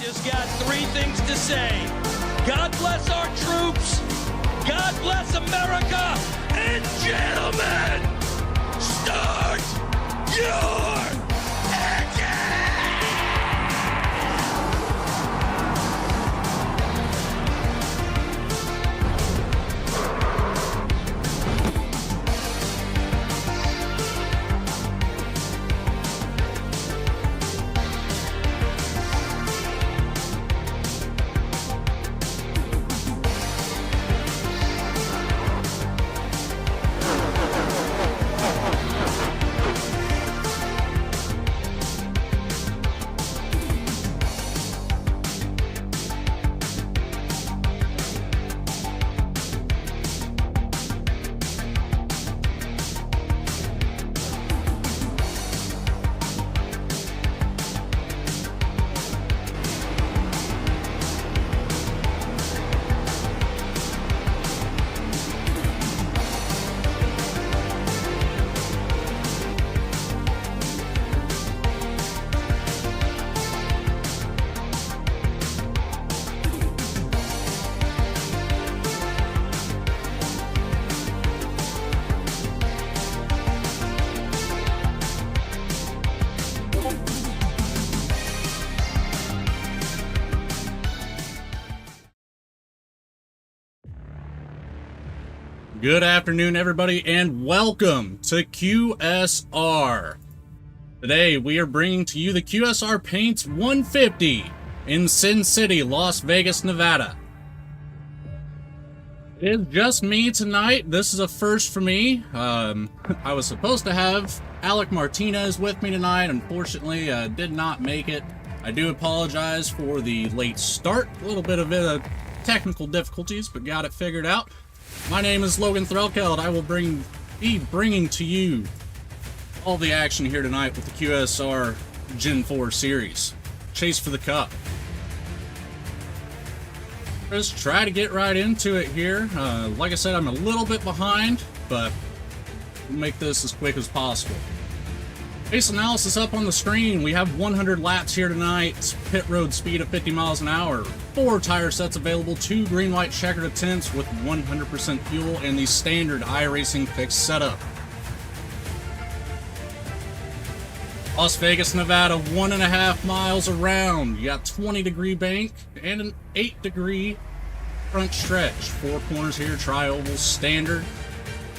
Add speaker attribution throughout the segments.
Speaker 1: just got three things to say. God bless our troops. God bless America. And gentlemen, start your engine!
Speaker 2: Good afternoon, everybody, and welcome to QSR. Today, we are bringing to you the QSR Paints 150 in Sin City, Las Vegas, Nevada. It is just me tonight. This is a first for me. I was supposed to have Alec Martinez with me tonight. Unfortunately, did not make it. I do apologize for the late start. A little bit of technical difficulties, but got it figured out. My name is Logan Threlkeld. I will be bringing to you all the action here tonight with the QSR Gen 4 series. Chase for the Cup. Let's try to get right into it here. Like I said, I'm a little bit behind, but we'll make this as quick as possible. Pace analysis up on the screen. We have 100 laps here tonight. Pit road speed of 50 miles an hour. 4 tire sets available. 2 green-white checkered tints with 100% fuel and the standard iRacing fixed setup. Las Vegas, Nevada, 1.5 miles around. You got 20-degree bank and an 8-degree front stretch. 4 corners here, tri-oval standard.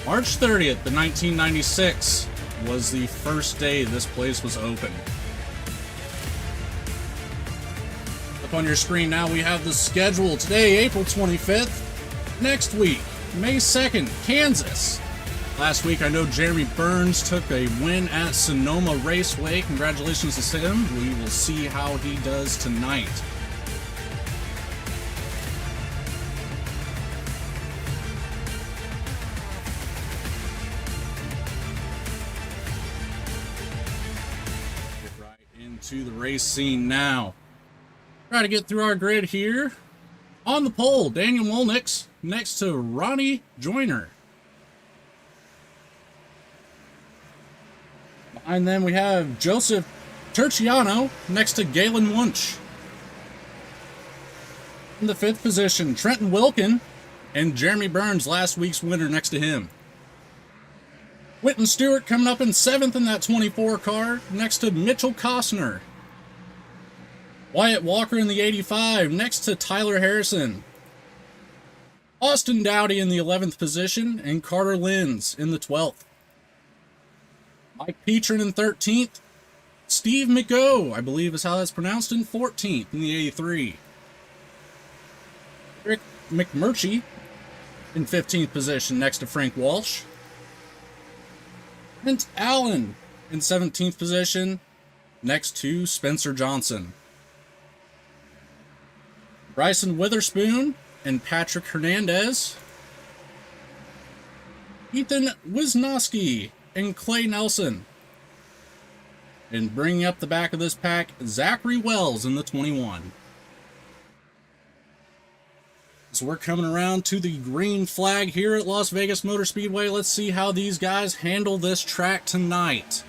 Speaker 2: March 30th, 1996. Was the first day this place was open. Up on your screen now, we have the schedule. Today, April 25th. Next week, May 2nd, Kansas. Last week, I know Jeremy Burns took a win at Sonoma Raceway. Congratulations to him. We will see how he does tonight. To the race scene now. Try to get through our grid here. On the pole, Daniel Molnix next to Ronnie Joyner. Behind them we have Joseph Terciano next to Galen Wunsch. In the 5th position, Trenton Wilkin and Jeremy Burns, last week's winner, next to him. Whitten Stewart coming up in 7th in that 24 car, next to Mitchell Costner. Wyatt Walker in the 85, next to Tyler Harrison. Austin Dowdy in the 11th position, and Carter Linz in the 12th. Mike Petrin in 13th. Steve McGo, I believe is how that's pronounced, in 14th in the 83. Rick McMurchie in 15th position, next to Frank Walsh. Clint Allen in 17th position, next to Spencer Johnson. Bryson Witherspoon and Patrick Hernandez. Ethan Wisnowski and Clay Nelson. And bringing up the back of this pack, Zachary Wells in the 21. So we're coming around to the green flag here at Las Vegas Motor Speedway. Let's see how these guys handle this track tonight.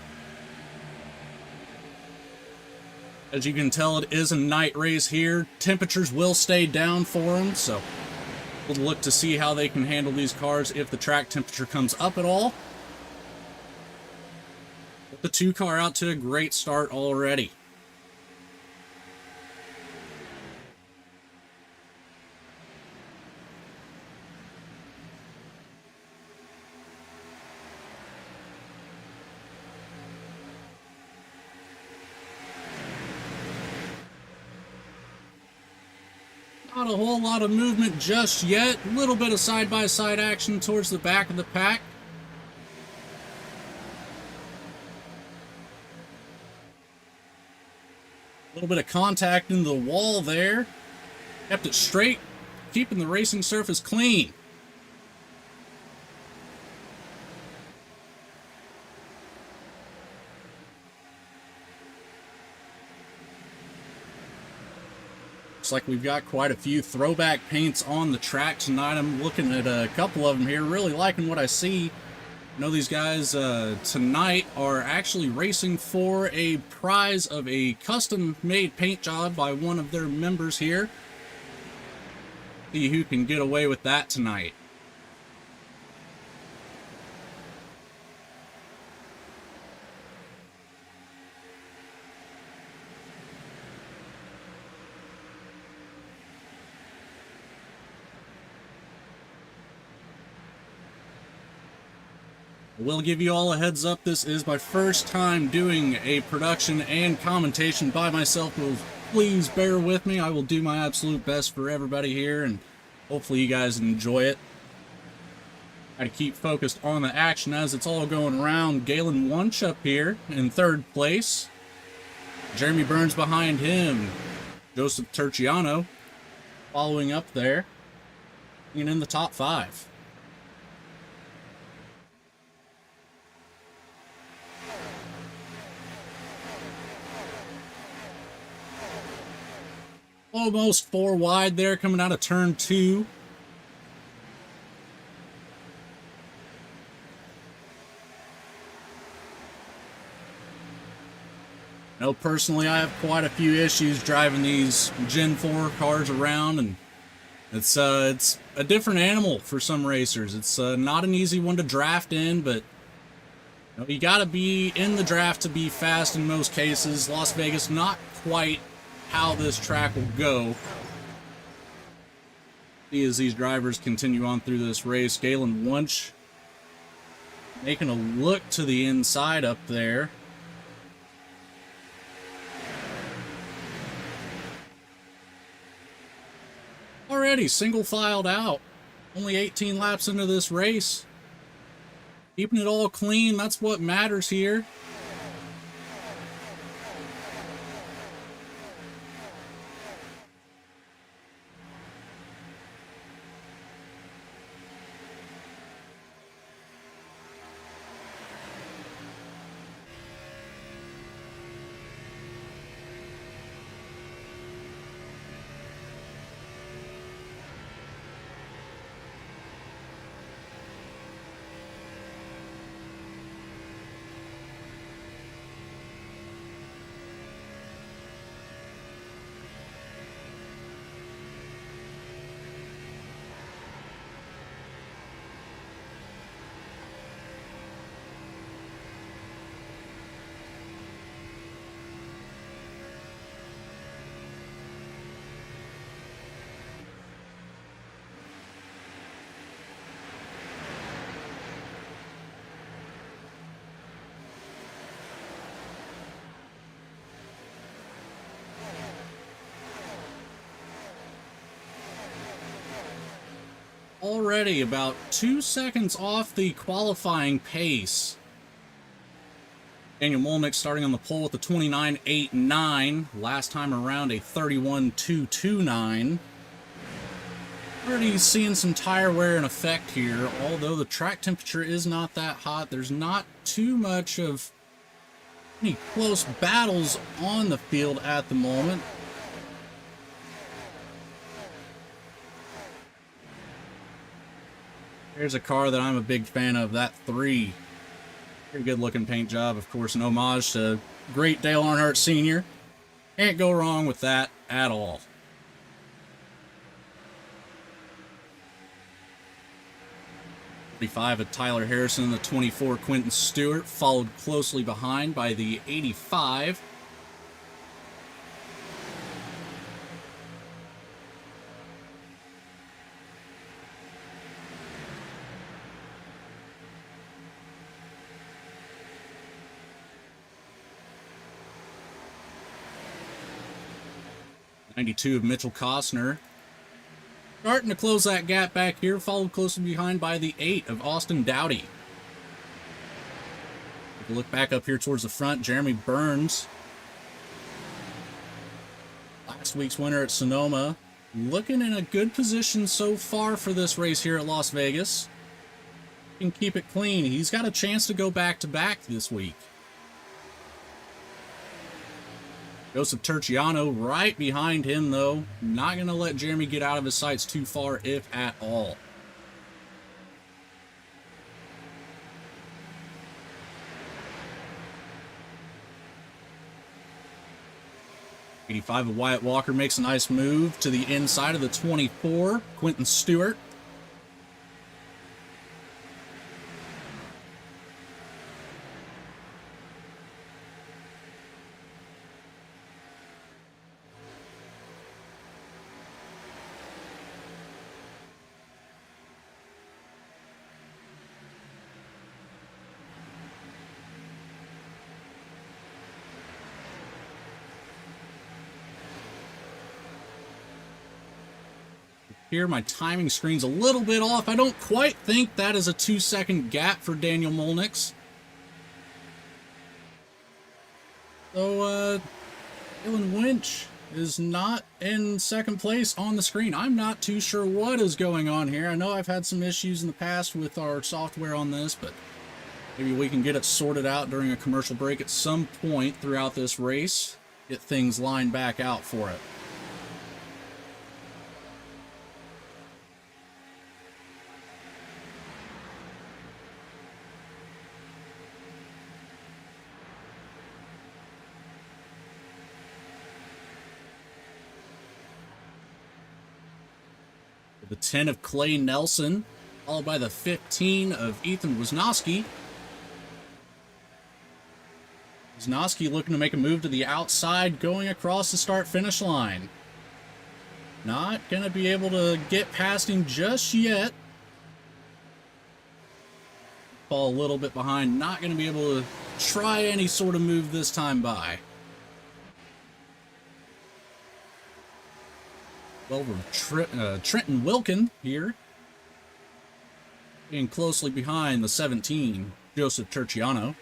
Speaker 2: As you can tell, it is a night race here. Temperatures will stay down for them, so we'll look to see how they can handle these cars if the track temperature comes up at all. But the 2 car out to a great start already. Not a whole lot of movement just yet. A little bit of side-by-side action towards the back of the pack. A little bit of contact in the wall there. Kept it straight, keeping the racing surface clean. Looks like we've got quite a few throwback paints on the track tonight. I'm looking at a couple of them here, really liking what I see. I know these guys tonight are actually racing for a prize of a custom-made paint job by one of their members here. See who can get away with that tonight. I will give you all a heads up, this is my first time doing a production and commentation by myself, so please bear with me. I will do my absolute best for everybody here, and hopefully you guys enjoy it. Try to keep focused on the action as it's all going around. Galen Wunsch up here in 3rd place. Jeremy Burns behind him. Joseph Terciano following up there, and in the top 5. Almost 4 wide there, coming out of turn 2. No, personally, I have quite a few issues driving these Gen 4 cars around, and it's a different animal for some racers. It's not an easy one to draft in, but you gotta be in the draft to be fast in most cases. Las Vegas, not quite how this track will go. See as these drivers continue on through this race. Galen Wunsch making a look to the inside up there. Already single filed out. Only 18 laps into this race. Keeping it all clean, that's what matters here. Already about 2 seconds off the qualifying pace. Daniel Molnick starting on the pole with a 29.89. Last time around a 31.229. Already seeing some tire wear in effect here. Although the track temperature is not that hot, there's not too much of any close battles on the field at the moment. Here's a car that I'm a big fan of, that 3. Very good looking paint job, of course, an homage to great Dale Earnhardt Sr. Can't go wrong with that at all. '45 of Tyler Harrison, the 24 Quentin Stewart, followed closely behind by the '85. '92 of Mitchell Costner. Starting to close that gap back here, followed closely behind by the 8 of Austin Dowdy. Take a look back up here towards the front, Jeremy Burns. Last week's winner at Sonoma. Looking in a good position so far for this race here at Las Vegas. Can keep it clean. He's got a chance to go back-to-back this week. Joseph Terciano right behind him, though. Not going to let Jeremy get out of his sights too far, if at all. '85 of Wyatt Walker makes a nice move to the inside of the 24, Quentin Stewart. Here, my timing screen's a little bit off. I don't quite think that is a 2-second gap for Daniel Molnix. So, Dylan Winch is not in second place on the screen. I'm not too sure what is going on here. I know I've had some issues in the past with our software on this, but maybe we can get it sorted out during a commercial break at some point throughout this race. Get things lined back out for it. The 10 of Clay Nelson, followed by the 15 of Ethan Wisnowski. Wisnowski looking to make a move to the outside, going across the start-finish line. Not going to be able to get past him just yet. Fall a little bit behind, not going to be able to try any sort of move this time by. Over Trenton Wilkin here. Being closely behind the 17, Joseph Terciano.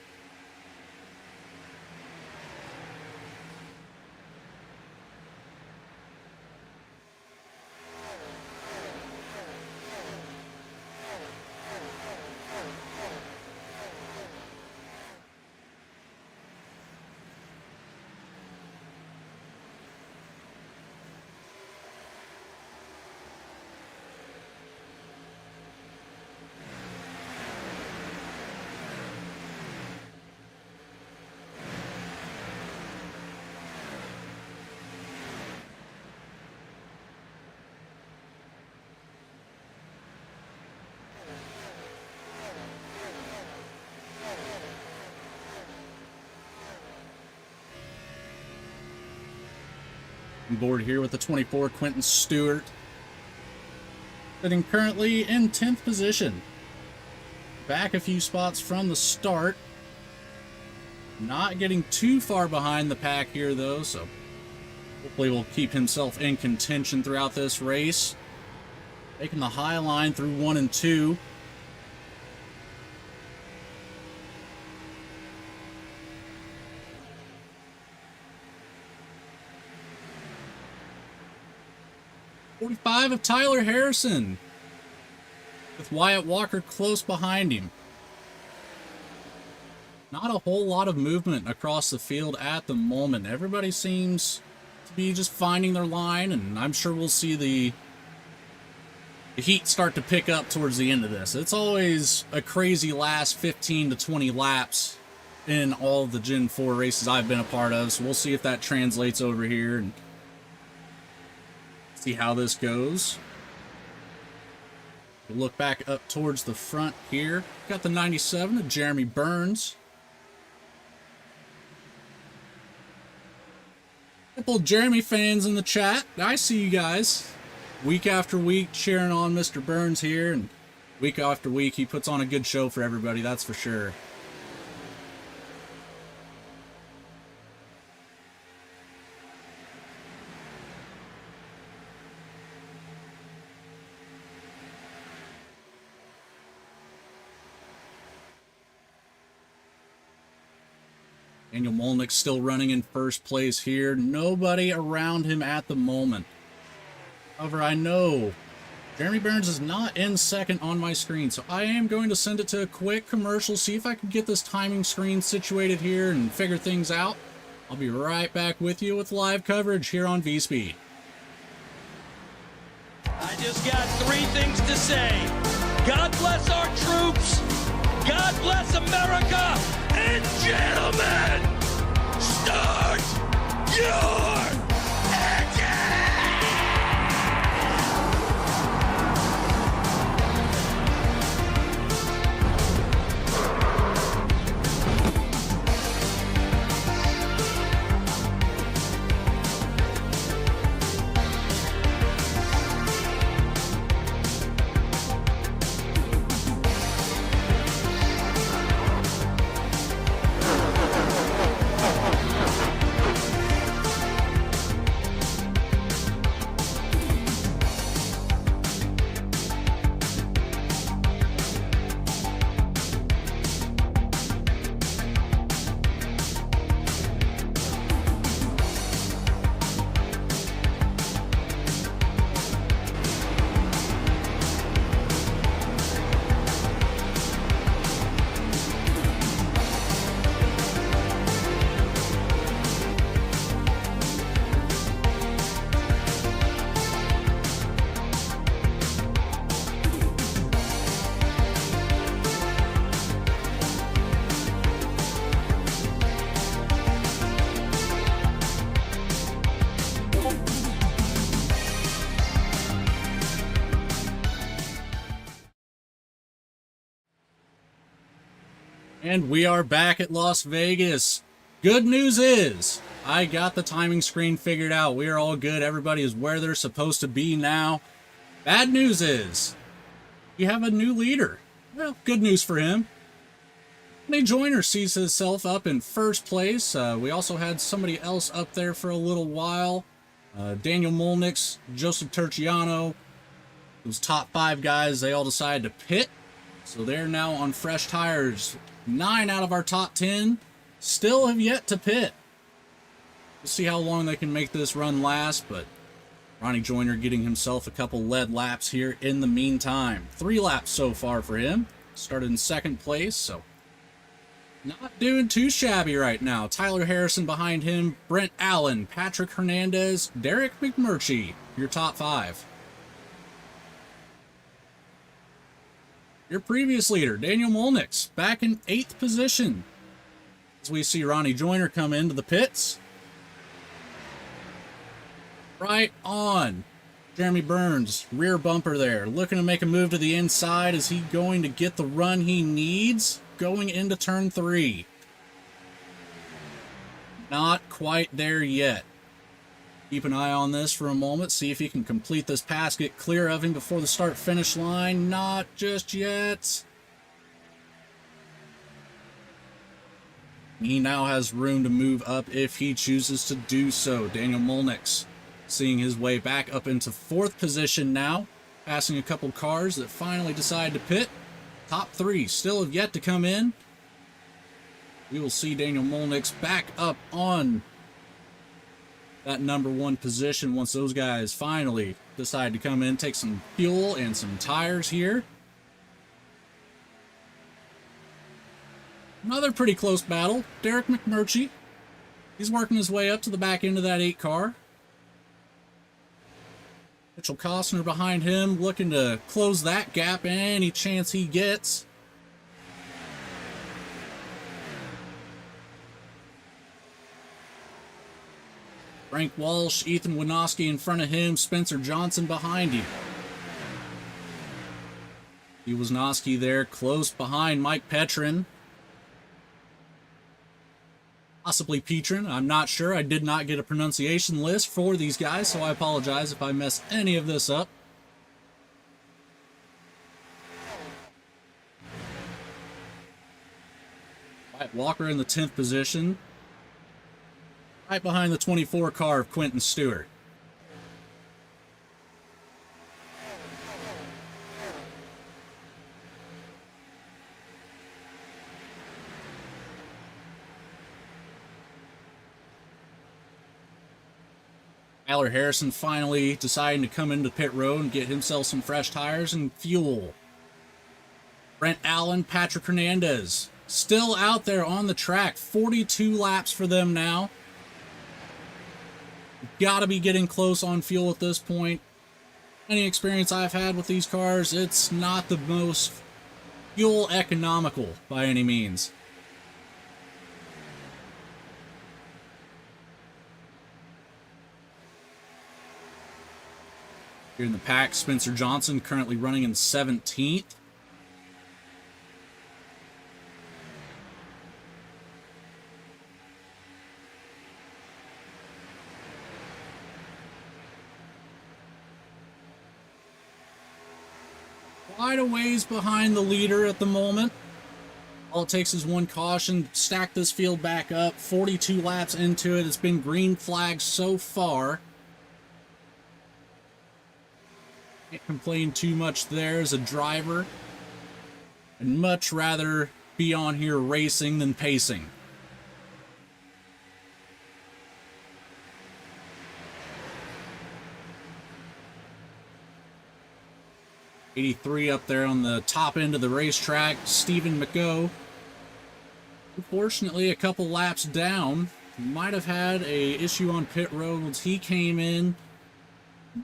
Speaker 2: On board here with the 24, Quentin Stewart. Sitting currently in 10th position. Back a few spots from the start. Not getting too far behind the pack here, though, so hopefully will keep himself in contention throughout this race. Taking the high line through 1 and 2. '45 of Tyler Harrison, with Wyatt Walker close behind him. Not a whole lot of movement across the field at the moment. Everybody seems to be just finding their line, and I'm sure we'll see the heat start to pick up towards the end of this. It's always a crazy last 15 to 20 laps in all of the Gen 4 races I've been a part of, so we'll see if that translates over here and see how this goes. We'll look back up towards the front here. Got the 97 of Jeremy Burns. Couple of Jeremy fans in the chat. I see you guys. Week after week cheering on Mr. Burns here, and week after week he puts on a good show for everybody, that's for sure. Daniel Molnick's still running in first place here. Nobody around him at the moment. However, I know Jeremy Burns is not in second on my screen, so I am going to send it to a quick commercial, see if I can get this timing screen situated here and figure things out. I'll be right back with you with live coverage here on V-Speed.
Speaker 1: I just got 3 things to say. God bless our troops. God bless America. And gentlemen, start your engine!
Speaker 2: And we are back at Las Vegas. Good news is, I got the timing screen figured out. We are all good. Everybody is where they're supposed to be now. Bad news is, you have a new leader. Well, good news for him. Ronnie Joyner sees himself up in first place. We also had somebody else up there for a little while. Daniel Molnick, Joseph Terciano. Those top 5 guys, they all decided to pit. So they're now on fresh tires. 9 out of our top 10 still have yet to pit. We'll see how long they can make this run last, but Ronnie Joyner getting himself a couple lead laps here in the meantime. 3 laps so far for him. Started in second place, so not doing too shabby right now. Tyler Harrison behind him, Brent Allen, Patrick Hernandez, Derek McMurtry, your top 5. Your previous leader, Daniel Molnick, back in 8th position. As we see Ronnie Joyner come into the pits. Right on. Jeremy Burns, rear bumper there. Looking to make a move to the inside. Is he going to get the run he needs going into turn 3? Not quite there yet. Keep an eye on this for a moment. See if he can complete this pass, get clear of him before the start-finish line. Not just yet. He now has room to move up if he chooses to do so. Daniel Molnick seeing his way back up into 4th position now. Passing a couple cars that finally decide to pit. Top 3 still have yet to come in. We will see Daniel Molnick back up on that number 1 position once those guys finally decide to come in, take some fuel and some tires here. Another pretty close battle. Derek McMurtry. He's working his way up to the back end of that 8 car. Mitchell Costner behind him, looking to close that gap any chance he gets. Frank Walsh, Ethan Winoski in front of him, Spencer Johnson behind him. Winoski there, close behind Mike Petrin. Possibly Petrin, I'm not sure. I did not get a pronunciation list for these guys, so I apologize if I mess any of this up. Wyatt Walker in the 10th position. Right behind the 24 car of Quentin Stewart. Tyler Harrison finally deciding to come into pit road and get himself some fresh tires and fuel. Brent Allen, Patrick Hernandez, still out there on the track. 42 laps for them now. Gotta be getting close on fuel at this point. Any experience I've had with these cars, it's not the most fuel economical by any means. Here in the pack, Spencer Johnson currently running in 17th. Quite a ways behind the leader at the moment. All it takes is one caution, stack this field back up. 42 laps into it. It's been green flags so far. Can't complain too much there as a driver. I'd much rather be on here racing than pacing. '83 up there on the top end of the racetrack, Stephen McGough. Unfortunately, a couple laps down. Might have had a issue on pit road once he came in.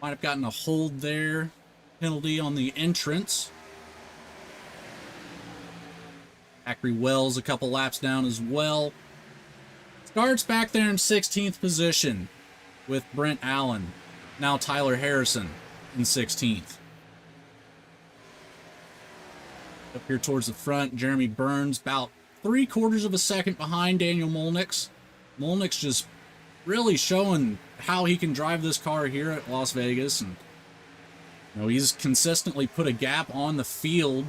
Speaker 2: Might have gotten a hold there. Penalty on the entrance. Zachary Wells a couple laps down as well. Starts back there in 16th position with Brent Allen. Now Tyler Harrison in 16th. Up here towards the front, Jeremy Burns about 3/4 of a second behind Daniel Molnix. Molnix just really showing how he can drive this car here at Las Vegas, and he's consistently put a gap on the field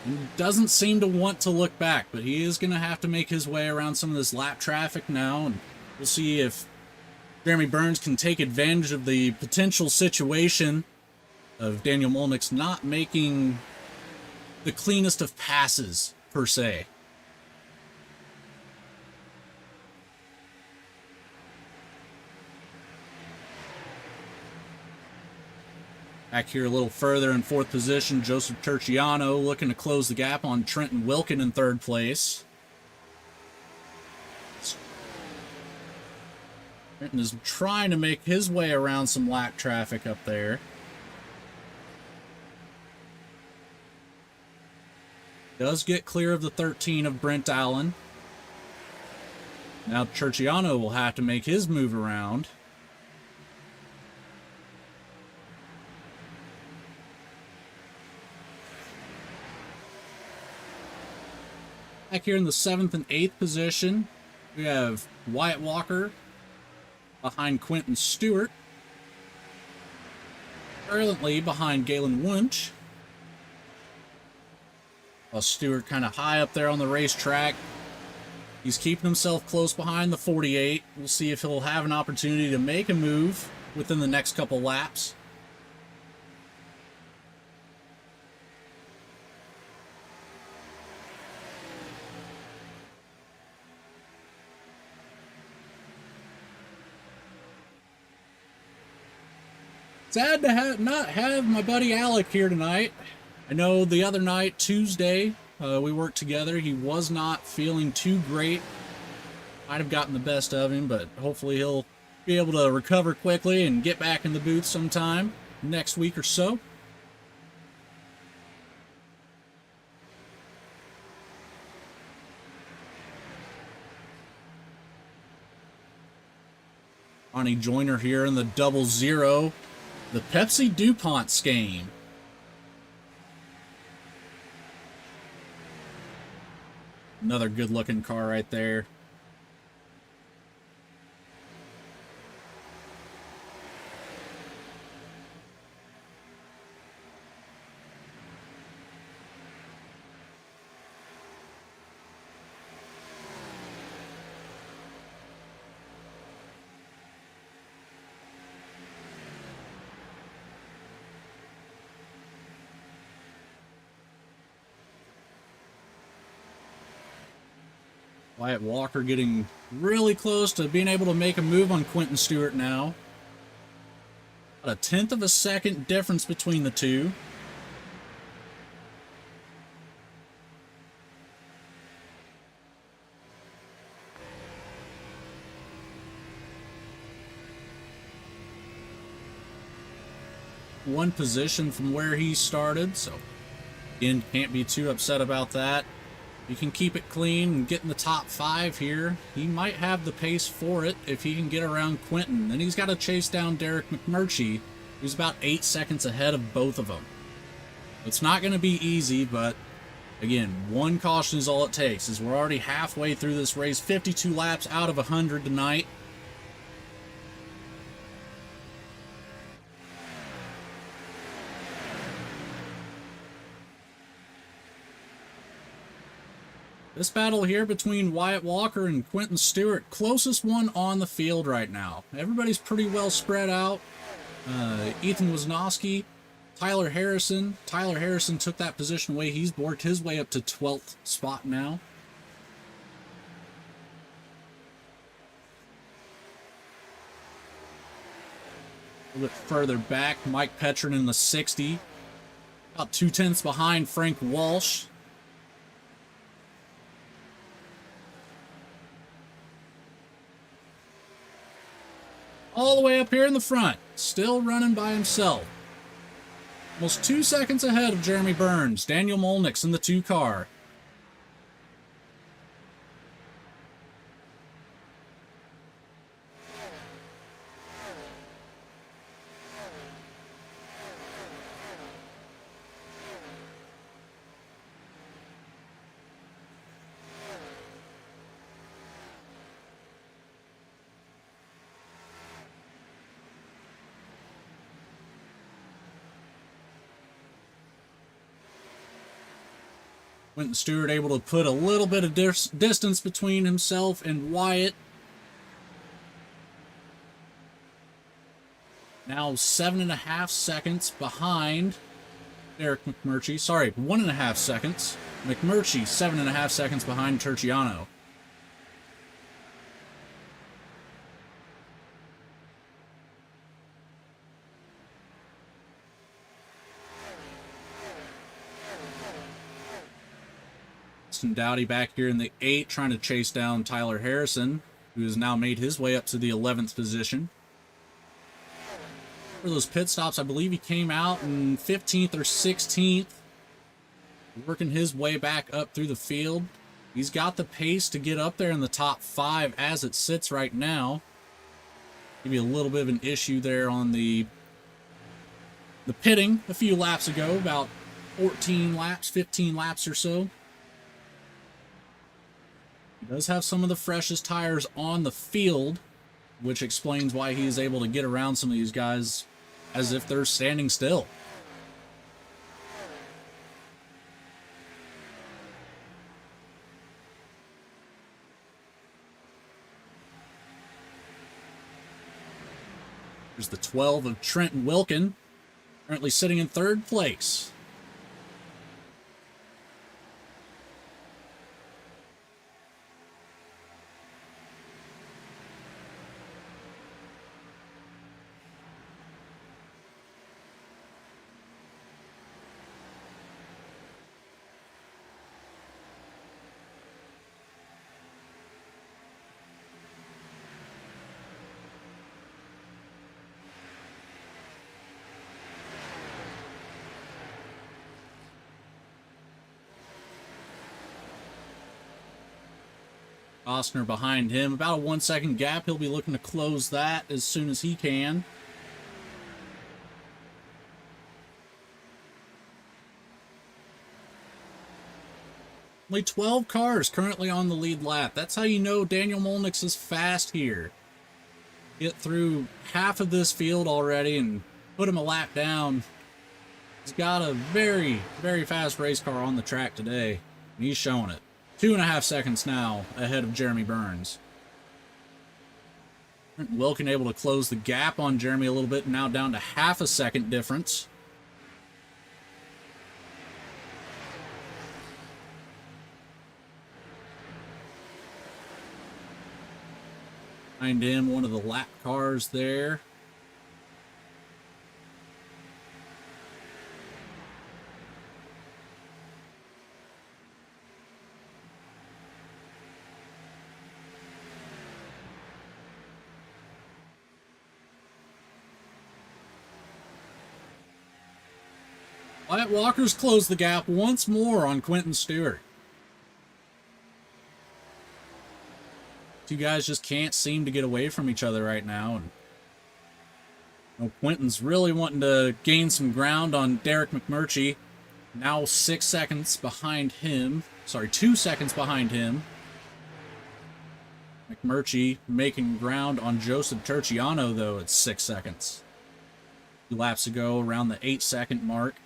Speaker 2: and doesn't seem to want to look back, but he is going to have to make his way around some of this lap traffic now, and we'll see if Jeremy Burns can take advantage of the potential situation of Daniel Molnix not making the cleanest of passes, per se. Back here a little further in 4th position, Joseph Terciano looking to close the gap on Trenton Wilkin in 3rd place. Trenton is trying to make his way around some lap traffic up there. Does get clear of the 13 of Brent Allen. Now Terciano will have to make his move around. Back here in the 7th and 8th position, we have Wyatt Walker behind Quentin Stewart. Currently behind Galen Wunsch. While Stewart kind of high up there on the racetrack. He's keeping himself close behind the 48. We'll see if he'll have an opportunity to make a move within the next couple laps. Sad to not have my buddy Alec here tonight. I know the other night, Tuesday, we worked together. He was not feeling too great. Might have gotten the best of him, but hopefully he'll be able to recover quickly and get back in the booth sometime next week or so. Ronnie Joyner here in the 00, the Pepsi DuPont scheme. Another good looking car right there. Wyatt Walker getting really close to being able to make a move on Quentin Stewart now. About a 1/10 of a second difference between the two. One position from where he started, so again, can't be too upset about that. You can keep it clean and get in the top 5 here. He might have the pace for it if he can get around Quentin. Then he's got to chase down Derek McMurtry, who's about 8 seconds ahead of both of them. It's not going to be easy, but again, one caution is all it takes, as we're already halfway through this race. 52 laps out of 100 tonight. This battle here between Wyatt Walker and Quentin Stewart, closest one on the field right now. Everybody's pretty well spread out. Ethan Wisnowski, Tyler Harrison. Tyler Harrison took that position away. He's worked his way up to 12th spot now. A little bit further back, Mike Petrin in the 60. About 2/10 behind Frank Walsh. All the way up here in the front, still running by himself. Almost 2 seconds ahead of Jeremy Burns. Daniel Molnick's in the 2 car. Quentin Stewart able to put a little bit of distance between himself and Wyatt. Now 7.5 seconds behind Derek McMurtry. Sorry, 1.5 seconds. McMurtry 7.5 seconds behind Terciano. Dowdy back here in the 8, trying to chase down Tyler Harrison, who has now made his way up to the 11th position. For those pit stops, I believe he came out in 15th or 16th, working his way back up through the field. He's got the pace to get up there in the top 5 as it sits right now. Maybe a little bit of an issue there on the pitting a few laps ago, about 14 laps, 15 laps or so. He does have some of the freshest tires on the field, which explains why he is able to get around some of these guys as if they're standing still. There's the 12 of Trenton Wilkin, currently sitting in 3rd place. Ostner behind him. About a 1 second gap. He'll be looking to close that as soon as he can. Only 12 cars currently on the lead lap. That's how you know Daniel Molnix is fast here. Get through half of this field already and put him a lap down. He's got a very, very fast race car on the track today, and he's showing it. 2.5 seconds now ahead of Jeremy Burns. Wilkin able to close the gap on Jeremy a little bit, now down to half a second difference. Behind him, one of the lap cars there. Wyatt Walker's closed the gap once more on Quentin Stewart. Two guys just can't seem to get away from each other right now. And Quentin's really wanting to gain some ground on Derek McMurtry. Now 6 seconds behind him. Sorry, 2 seconds behind him. McMurtry making ground on Joseph Terciano, though, at 6 seconds. 2 laps ago, around the 8-second mark.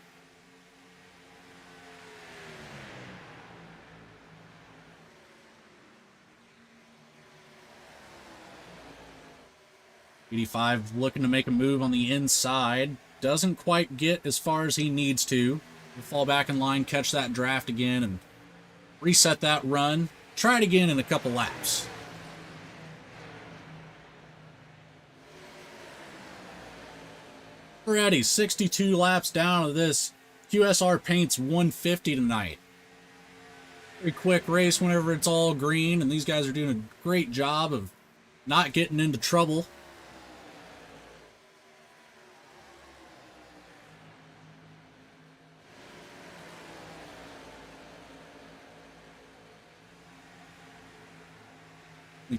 Speaker 2: '85 looking to make a move on the inside. Doesn't quite get as far as he needs to. He'll fall back in line, catch that draft again, and reset that run. Try it again in a couple laps. Already 62 laps down of this. QSR paints 150 tonight. Very quick race whenever it's all green, and these guys are doing a great job of not getting into trouble.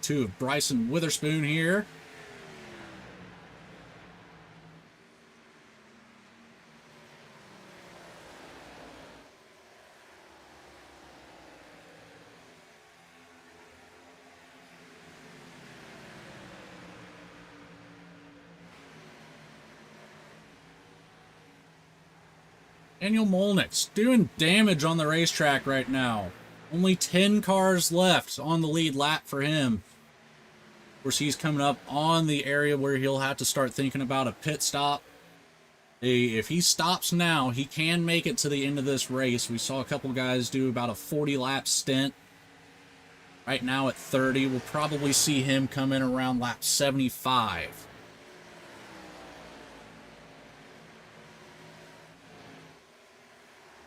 Speaker 2: Two of Bryson Witherspoon here. Daniel Molnix doing damage on the racetrack right now. Only 10 cars left on the lead lap for him. Of course, he's coming up on the area where he'll have to start thinking about a pit stop. If he stops now, he can make it to the end of this race. We saw a couple guys do about a 40-lap stint. Right now at 30, we'll probably see him come in around lap 75.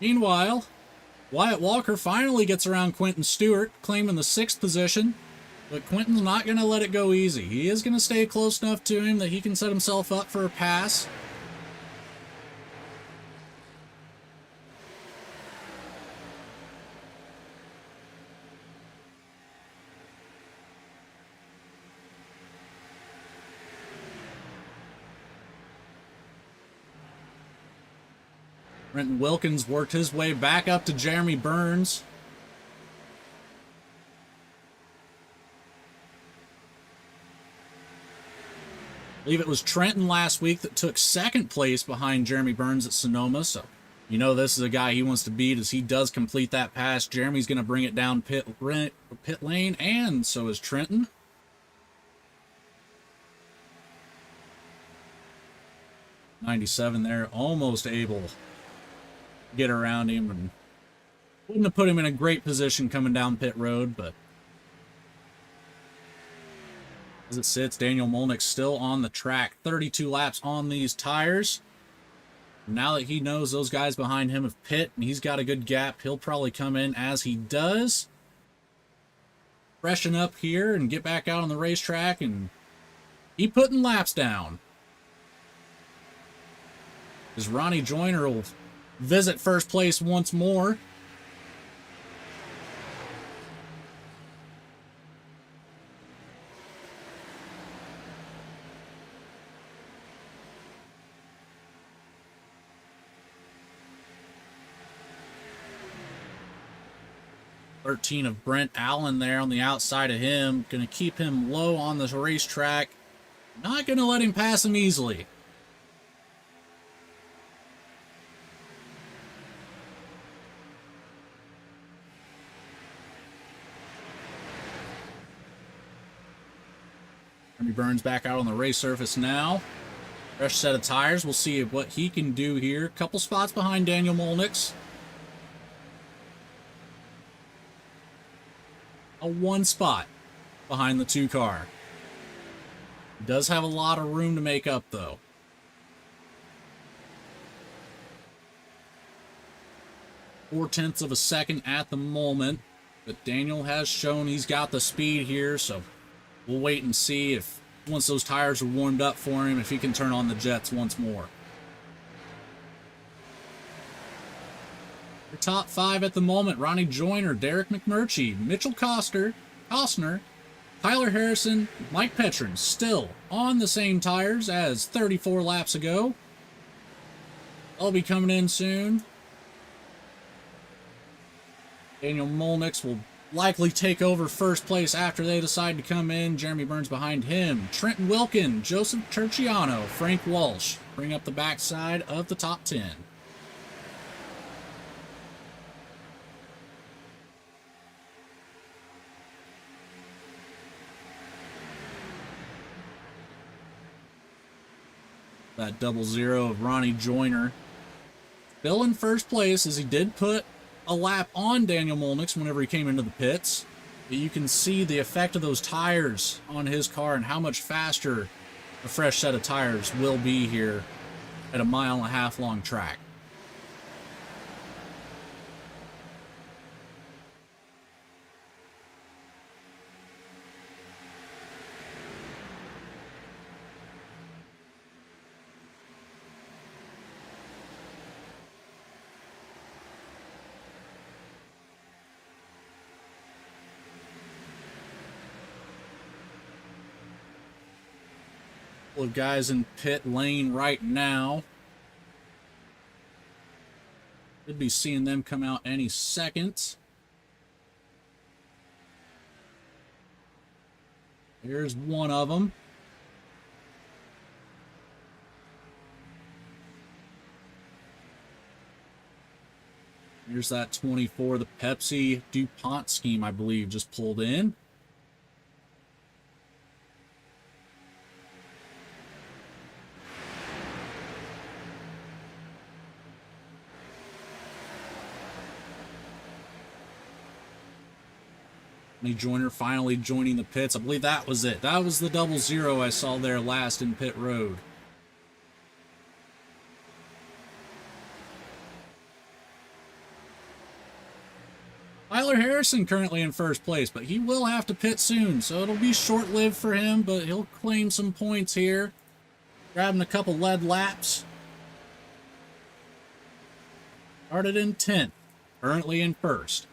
Speaker 2: Meanwhile, Wyatt Walker finally gets around Quentin Stewart, claiming the 6th position. But Quentin's not going to let it go easy. He is going to stay close enough to him that he can set himself up for a pass. Brenton Wilkins worked his way back up to Jeremy Burns. I believe it was Trenton last week that took 2nd place behind Jeremy Burns at Sonoma, so you know this is a guy he wants to beat as he does complete that pass. Jeremy's going to bring it down pit lane, and so is Trenton. '97 there, almost able to get around him, and wouldn't have put him in a great position coming down pit road, but as it sits, Daniel Molnix still on the track. 32 laps on these tires. Now that he knows those guys behind him have pit and he's got a good gap, he'll probably come in as he does. Freshen up here and get back out on the racetrack and keep putting laps down. As Ronnie Joyner will visit first place once more. 13 of Brent Allen there on the outside of him. Going to keep him low on the racetrack. Not going to let him pass him easily. Jeremy Burns back out on the race surface now. Fresh set of tires. We'll see what he can do here. Couple spots behind Daniel Molnix. A one spot behind the 2 car. Does have a lot of room to make up, though. Four-tenths of a second at the moment, but Daniel has shown he's got the speed here, so we'll wait and see if, once those tires are warmed up for him, if he can turn on the jets once more. Your top 5 at the moment: Ronnie Joyner, Derek McMurtry, Mitchell Costner, Tyler Harrison, Mike Petrin, still on the same tires as 34 laps ago. I'll be coming in soon. Daniel Molnix will likely take over first place after they decide to come in. Jeremy Burns behind him. Trenton Wilkin, Joseph Terciano, Frank Walsh bring up the backside of the top 10. That 00 of Ronnie Joyner. Still in first place, as he did put a lap on Daniel Molnix whenever he came into the pits. But you can see the effect of those tires on his car and how much faster a fresh set of tires will be here at a 1.5 mile long track. Of guys in pit lane right now. Should be seeing them come out any second. Here's one of them. Here's that 24, the Pepsi DuPont scheme, I believe, just pulled in. Joyner finally joining the pits. I believe that was it. That was the 00 I saw there last in pit road. Tyler Harrison currently in first place, but he will have to pit soon, so it'll be short-lived for him, but he'll claim some points here. Grabbing a couple lead laps. Started in 10th, currently in first.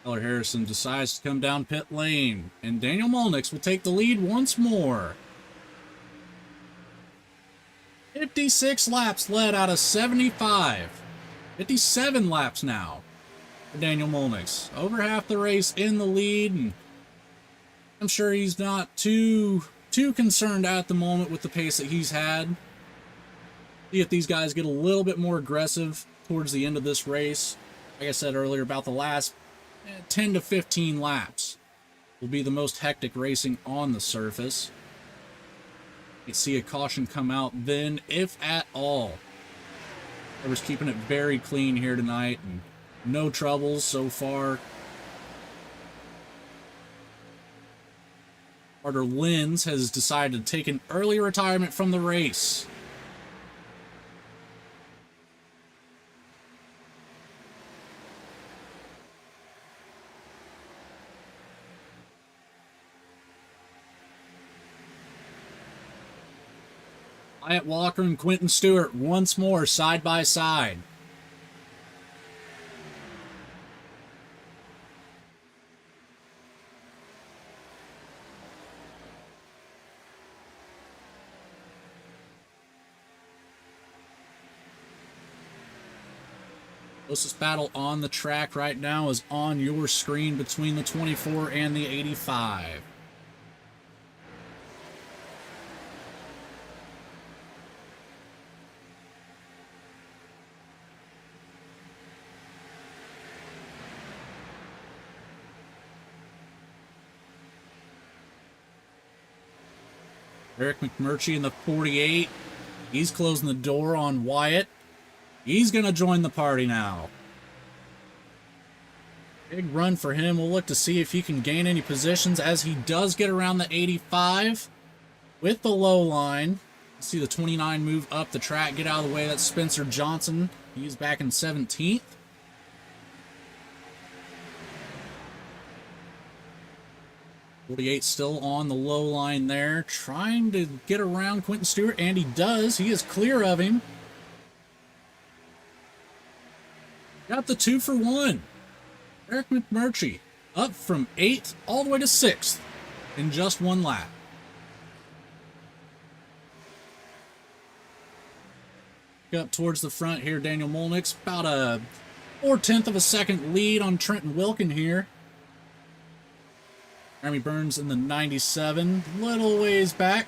Speaker 2: Tyler Harrison decides to come down pit lane, and Daniel Molnix will take the lead once more. 56 laps led out of 75. 57 laps now for Daniel Molnix. Over half the race in the lead, and I'm sure he's not too concerned at the moment with the pace that he's had. See if these guys get a little bit more aggressive towards the end of this race. Like I said earlier, about the last 10 to 15 laps will be the most hectic racing on the surface. You see a caution come out then, if at all. I was keeping it very clean here tonight, and no troubles so far. Carter Lenz has decided to take an early retirement from the race. Wyatt Walker and Quentin Stewart once more side by side. Closest battle on the track right now is on your screen between the 24 and the 85. Eric McMurtry in the 48. He's closing the door on Wyatt. He's going to join the party now. Big run for him. We'll look to see if he can gain any positions as he does get around the 85 with the low line. See the 29 move up the track, get out of the way. That's Spencer Johnson. He's back in 17th. .48 still on the low line there, trying to get around Quentin Stewart, and he does. He is clear of him. Got the 2 for 1. Eric McMurtry up from 8th all the way to 6th in just one lap. Up towards the front here, Daniel Molnick's about a 4/10 of a second lead on Trenton Wilkin here. Jeremy Burns in the 97, little ways back.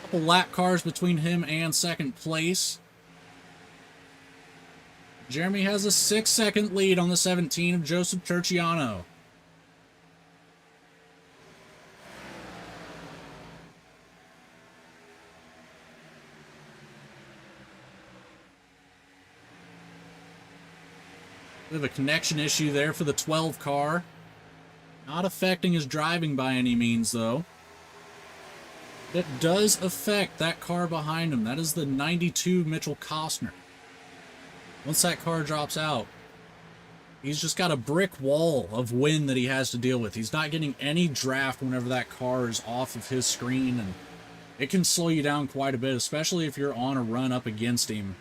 Speaker 2: Couple lap cars between him and second place. Jeremy has a 6-second lead on the 17 of Joseph Terciano. We have a connection issue there for the 12 car. Not affecting his driving by any means, though. It does affect that car behind him. That is the 92 Mitchell Costner. Once that car drops out, he's just got a brick wall of wind that he has to deal with. He's not getting any draft whenever that car is off of his screen, and it can slow you down quite a bit, especially if you're on a run up against him.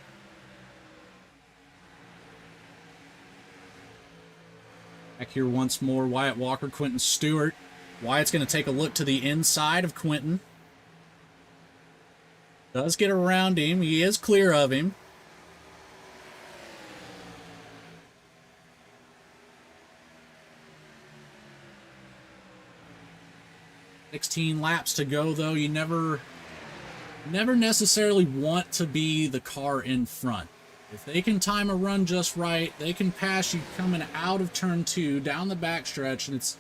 Speaker 2: Back here once more, Wyatt Walker, Quentin Stewart. Wyatt's going to take a look to the inside of Quentin. Does get around him. He is clear of him. "16 laps to go, though. You never necessarily want to be the car in front. If they can time a run just right, they can pass you coming out of turn 2 down the backstretch, and it's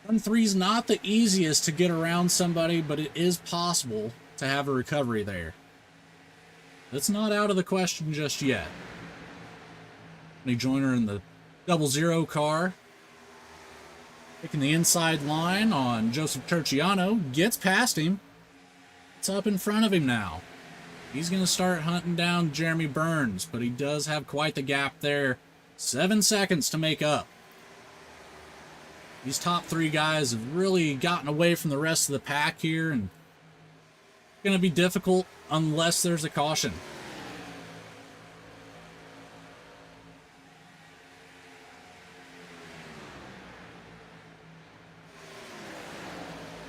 Speaker 2: turn 3 is not the easiest to get around somebody, but it is possible to have a recovery there. It's not out of the question just yet. Johnny Joyner in the 00 car, taking the inside line on Joseph Terciano, gets past him. It's up in front of him now. He's going to start hunting down Jeremy Burns, but he does have quite the gap there. 7 seconds to make up. These top 3 guys have really gotten away from the rest of the pack here, and it's going to be difficult unless there's a caution.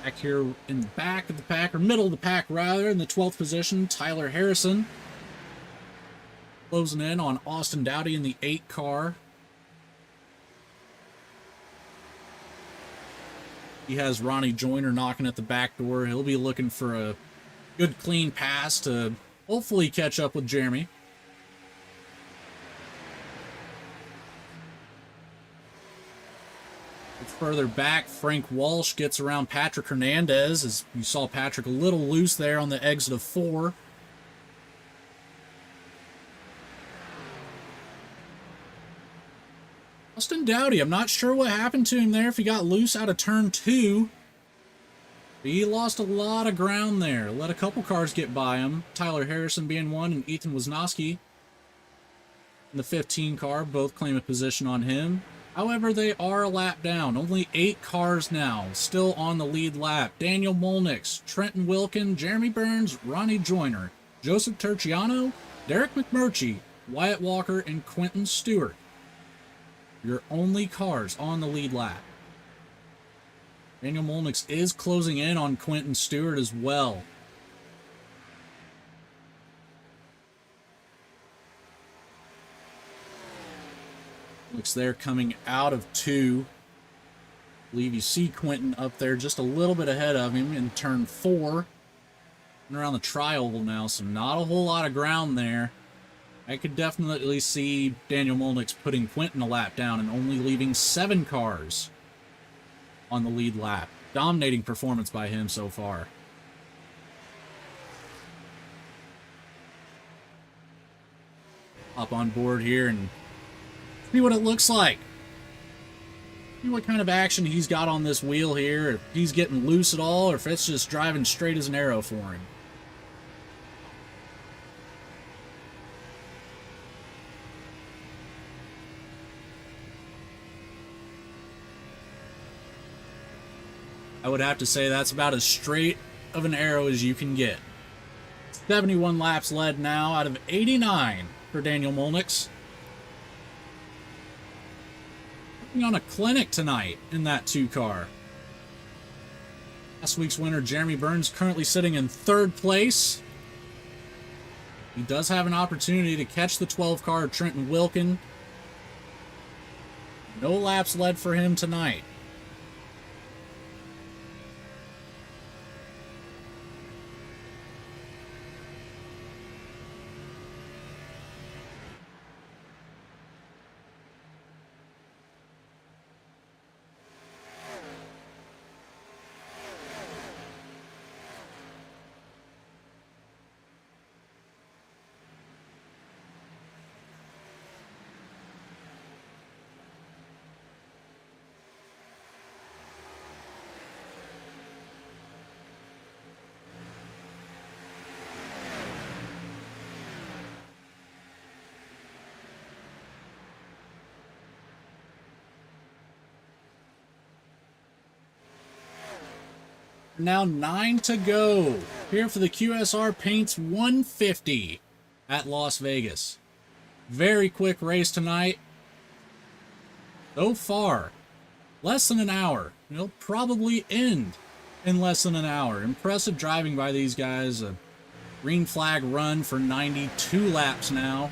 Speaker 2: Back here in the back of the pack, or middle of the pack rather, in the 12th position, Tyler Harrison. Closing in on Austin Dowdy in the 8 car. He has Ronnie Joyner knocking at the back door. He'll be looking for a good clean pass to hopefully catch up with Jeremy. Further back, Frank Walsh gets around Patrick Hernandez, as you saw Patrick a little loose there on the exit of 4. Austin Dowdy, I'm not sure what happened to him there, if he got loose out of turn 2. But he lost a lot of ground there. Let a couple cars get by him. Tyler Harrison being one, and Ethan Wisnowski in the 15 car, both claim a position on him. However, they are a lap down. Only 8 cars now, still on the lead lap. Daniel Molnick, Trenton Wilkin, Jeremy Burns, Ronnie Joyner, Joseph Terciano, Derek McMurtry, Wyatt Walker, and Quentin Stewart. Your only cars on the lead lap. Daniel Molnick is closing in on Quentin Stewart as well. Looks they're coming out of 2. I believe you see Quentin up there just a little bit ahead of him in turn 4. And around the tri-oval now, so not a whole lot of ground there. I could definitely see Daniel Molnix putting Quentin a lap down and only leaving 7 cars on the lead lap. Dominating performance by him so far. Hop on board here and see what it looks like. See what kind of action he's got on this wheel here. If he's getting loose at all, or if it's just driving straight as an arrow for him. I would have to say that's about as straight of an arrow as you can get. 71 laps led now out of 89 for Daniel Molnix. Working on a clinic tonight in that 2 car. Last week's winner, Jeremy Burns, currently sitting in 3rd place. He does have an opportunity to catch the 12 car of Trenton Wilkin. No laps led for him tonight. Now 9 to go here for the QSR Paints 150 at Las Vegas. Very quick race tonight. So far, less than an hour. It'll probably end in less than an hour. Impressive driving by these guys. A green flag run for 92 laps now.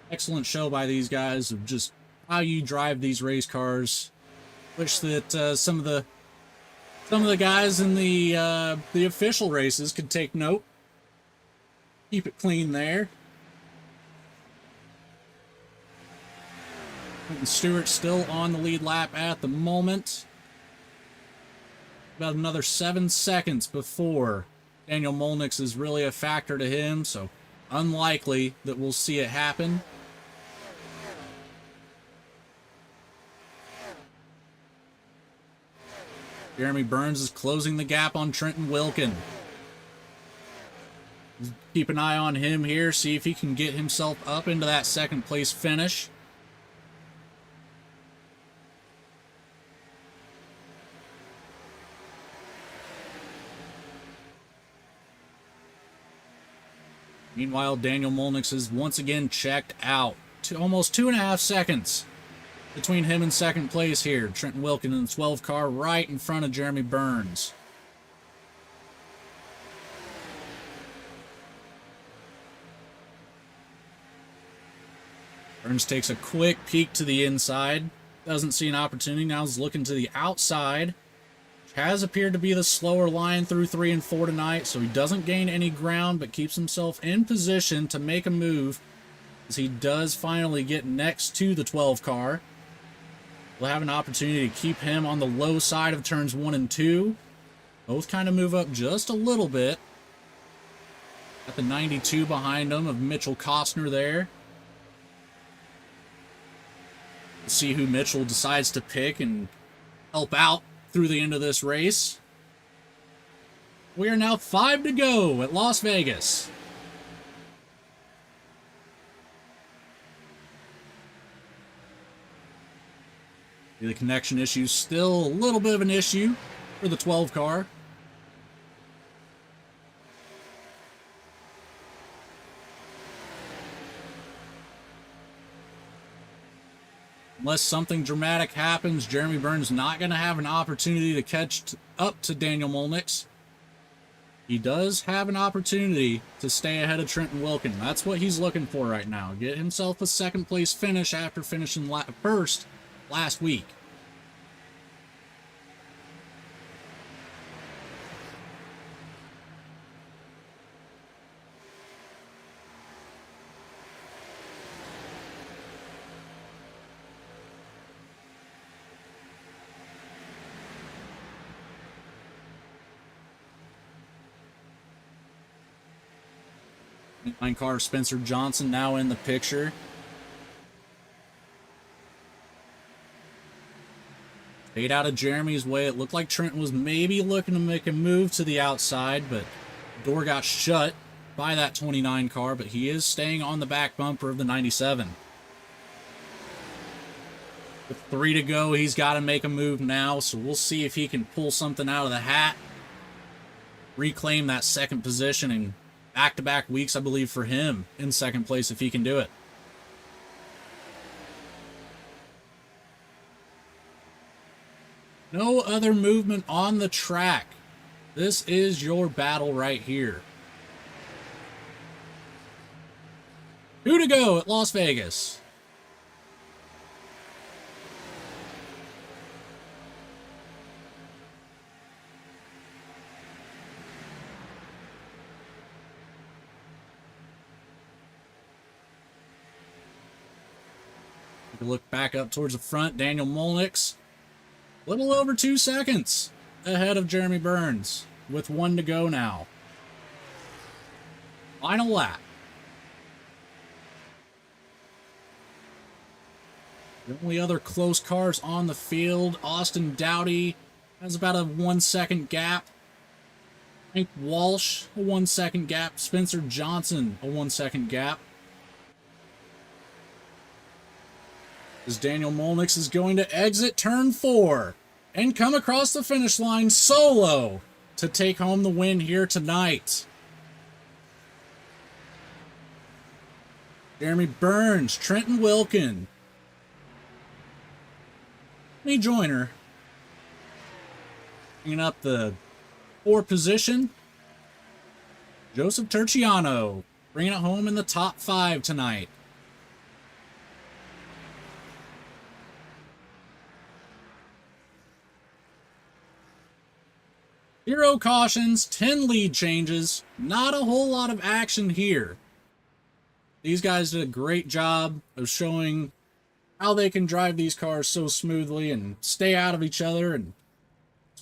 Speaker 2: Excellent show by these guys of just how you drive these race cars. Wish that some of the guys in the official races could take note. Keep it clean there. Quentin Stewart still on the lead lap at the moment. About another 7 seconds before Daniel Molnix is really a factor to him, so unlikely that we'll see it happen. Jeremy Burns is closing the gap on Trenton Wilkin. Keep an eye on him here, see if he can get himself up into that 2nd place finish. Meanwhile, Daniel Molnix is once again checked out. Almost 2.5 seconds between him and 2nd place here. Trenton Wilkin in the 12 car right in front of Jeremy Burns. Burns takes a quick peek to the inside. Doesn't see an opportunity. Now is looking to the outside. Which has appeared to be the slower line through 3 and 4 tonight. So he doesn't gain any ground, but keeps himself in position to make a move as he does finally get next to the 12 car. We'll have an opportunity to keep him on the low side of turns 1 and 2. Both kind of move up just a little bit. Got the 92 behind him of Mitchell Costner there. Let's see who Mitchell decides to pick and help out through the end of this race. We are now 5 to go at Las Vegas. The connection issue still a little bit of an issue for the 12 car. Unless something dramatic happens, Jeremy Burns not going to have an opportunity to catch up to Daniel Molnix. he does have an opportunity to stay ahead of Trenton Wilkin. That's what he's looking for right now. Get himself a second place finish after finishing first last week. Line car Spencer Johnson now in the picture. Stayed out of Jeremy's way. It looked like Trenton was maybe looking to make a move to the outside, but the door got shut by that 29 car, but he is staying on the back bumper of the 97. With 3 to go, he's got to make a move now, so we'll see if he can pull something out of the hat, reclaim that second position, and back-to-back weeks, I believe, for him in second place if he can do it. No other movement on the track. This is your battle right here. 2 to go at Las Vegas. Look back up towards the front. Daniel Molnix, a little over 2 seconds ahead of Jeremy Burns with 1 to go now. Final lap. The only other close cars on the field, Austin Dowdy has about a 1 second gap. Frank Walsh, a 1 second gap. Spencer Johnson, a 1 second gap. As Daniel Molnix is going to exit turn 4 and come across the finish line solo to take home the win here tonight. Jeremy Burns, Trenton Wilkin, Lee Joyner bringing up the 4th position. Joseph Terciano bringing it home in the top 5 tonight. Zero cautions, 10 lead changes, not a whole lot of action here. These guys did a great job of showing how they can drive these cars so smoothly and stay out of each other and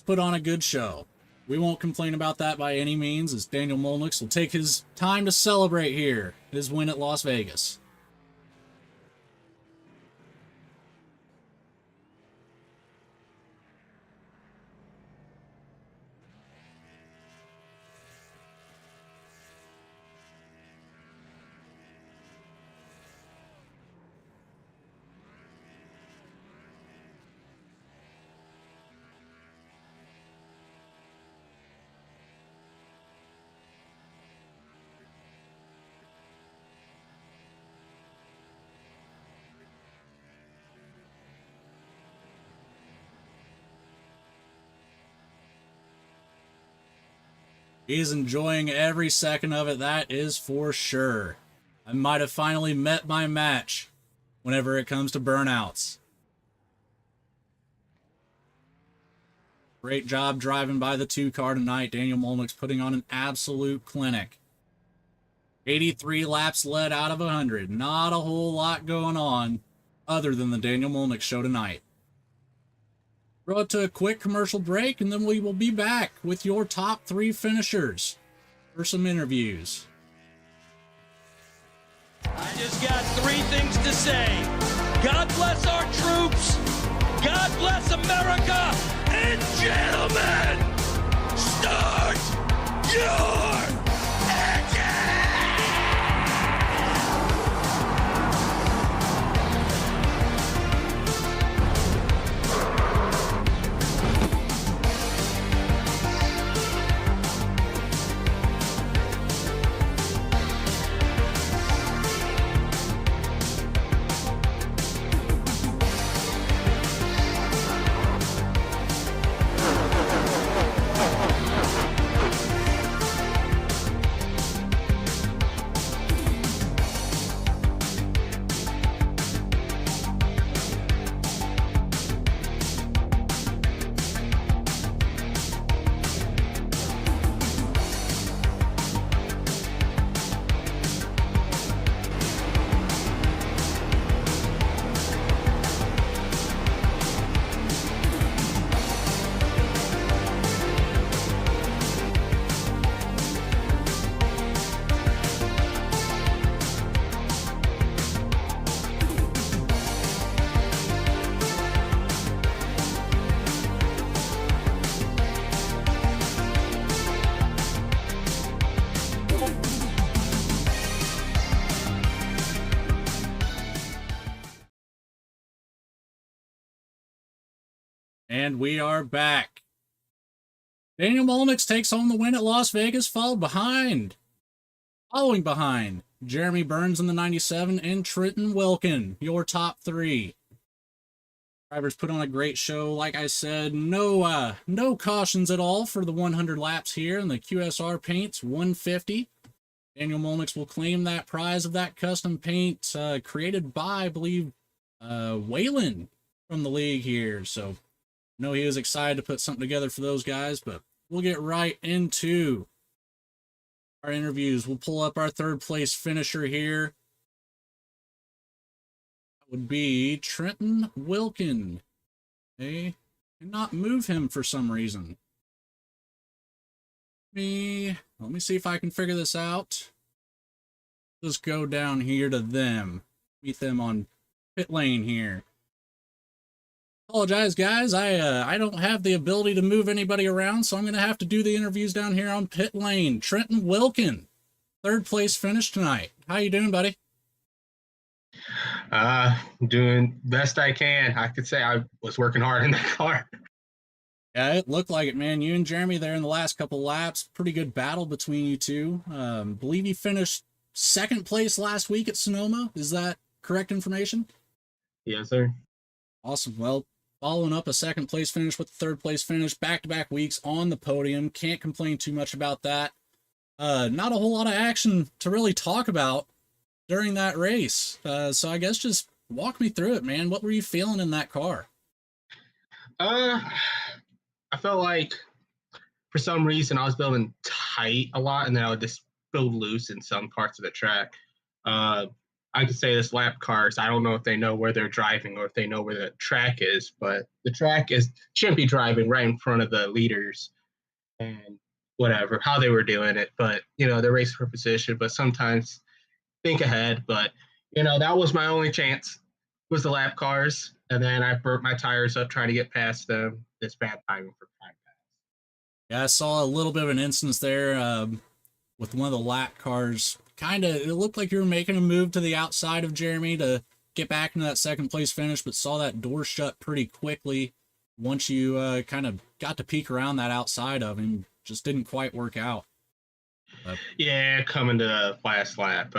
Speaker 2: put on a good show. We won't complain about that by any means, as Daniel Molnix will take his time to celebrate here, his win at Las Vegas. He's enjoying every second of it, that is for sure. I might have finally met my match whenever it comes to burnouts. Great job driving by the 2 car tonight. Daniel Molnix putting on an absolute clinic. 83 laps led out of 100. Not a whole lot going on other than the Daniel Molnix show tonight. Throw it to a quick commercial break, and then we will be back with your top 3 finishers for some interviews.
Speaker 1: I just got 3 things to say. God bless our troops. God bless America. And gentlemen, start your engine!
Speaker 2: And we are back. Daniel Molnix takes home the win at Las Vegas, following behind Jeremy Burns in the 97 and Trenton Wilkin, your top three. Drivers put on a great show. Like I said, no cautions at all for the 100 laps here, and the QSR paint's 150. Daniel Molnix will claim that prize of that custom paint created by, I believe, Waylon from the league here. So I know he was excited to put something together for those guys, but we'll get right into our interviews. We'll pull up our third place finisher here. That would be Trenton Wilkin. They cannot move him for some reason. Let me see if I can figure this out. Just go down here to them. Meet them on pit lane here. Apologize, guys. I don't have the ability to move anybody around, so I'm going to have to do the interviews down here on pit lane. Trenton Wilkin, third place finish tonight. How you doing, buddy?
Speaker 3: Doing best I can. I could say I was working hard in that car.
Speaker 2: Yeah, it looked like it, man. You and Jeremy there in the last couple laps. Pretty good battle between you two. Believe you finished second place last week at Sonoma. Is that correct information?
Speaker 3: Yes, sir.
Speaker 2: Awesome. Well, following up a second place finish with the third place finish, back-to-back weeks on the podium. Can't complain too much about that. Not a whole lot of action to really talk about during that race. So I guess just walk me through it, man. What were you feeling in that car?
Speaker 3: I felt like for some reason I was building tight a lot, and then I would just build loose in some parts of the track. I could say this lap cars, I don't know if they know where they're driving or if they know where the track is, but the track shouldn't be driving right in front of the leaders and whatever, how they were doing it. But, they're racing for position, but sometimes think ahead. But, that was my only chance was the lap cars. And then I burnt my tires up trying to get past them. It's bad timing for time pass.
Speaker 2: Yeah, I saw a little bit of an instance there with one of the lap cars. It looked like you were making a move to the outside of Jeremy to get back into that second place finish, but saw that door shut pretty quickly once you kind of got to peek around that outside of him. Just didn't quite work out.
Speaker 3: Yeah, coming to the last lap,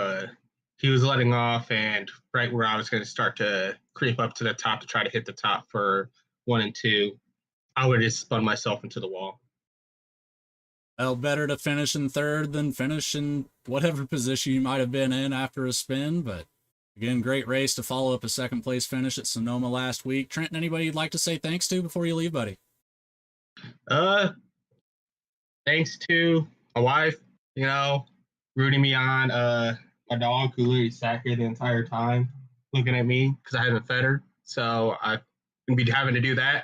Speaker 3: he was letting off, and right where I was going to start to creep up to the top to try to hit the top for 1 and 2, I would have just spun myself into the wall.
Speaker 2: Well, better to finish in third than finish in whatever position you might have been in after a spin. But again, great race to follow up a second place finish at Sonoma last week. Trenton, anybody you'd like to say thanks to before you leave, buddy?
Speaker 3: Thanks to my wife, rooting me on. My dog, who literally sat here the entire time looking at me because I haven't fed her. So I'm going to be having to do that.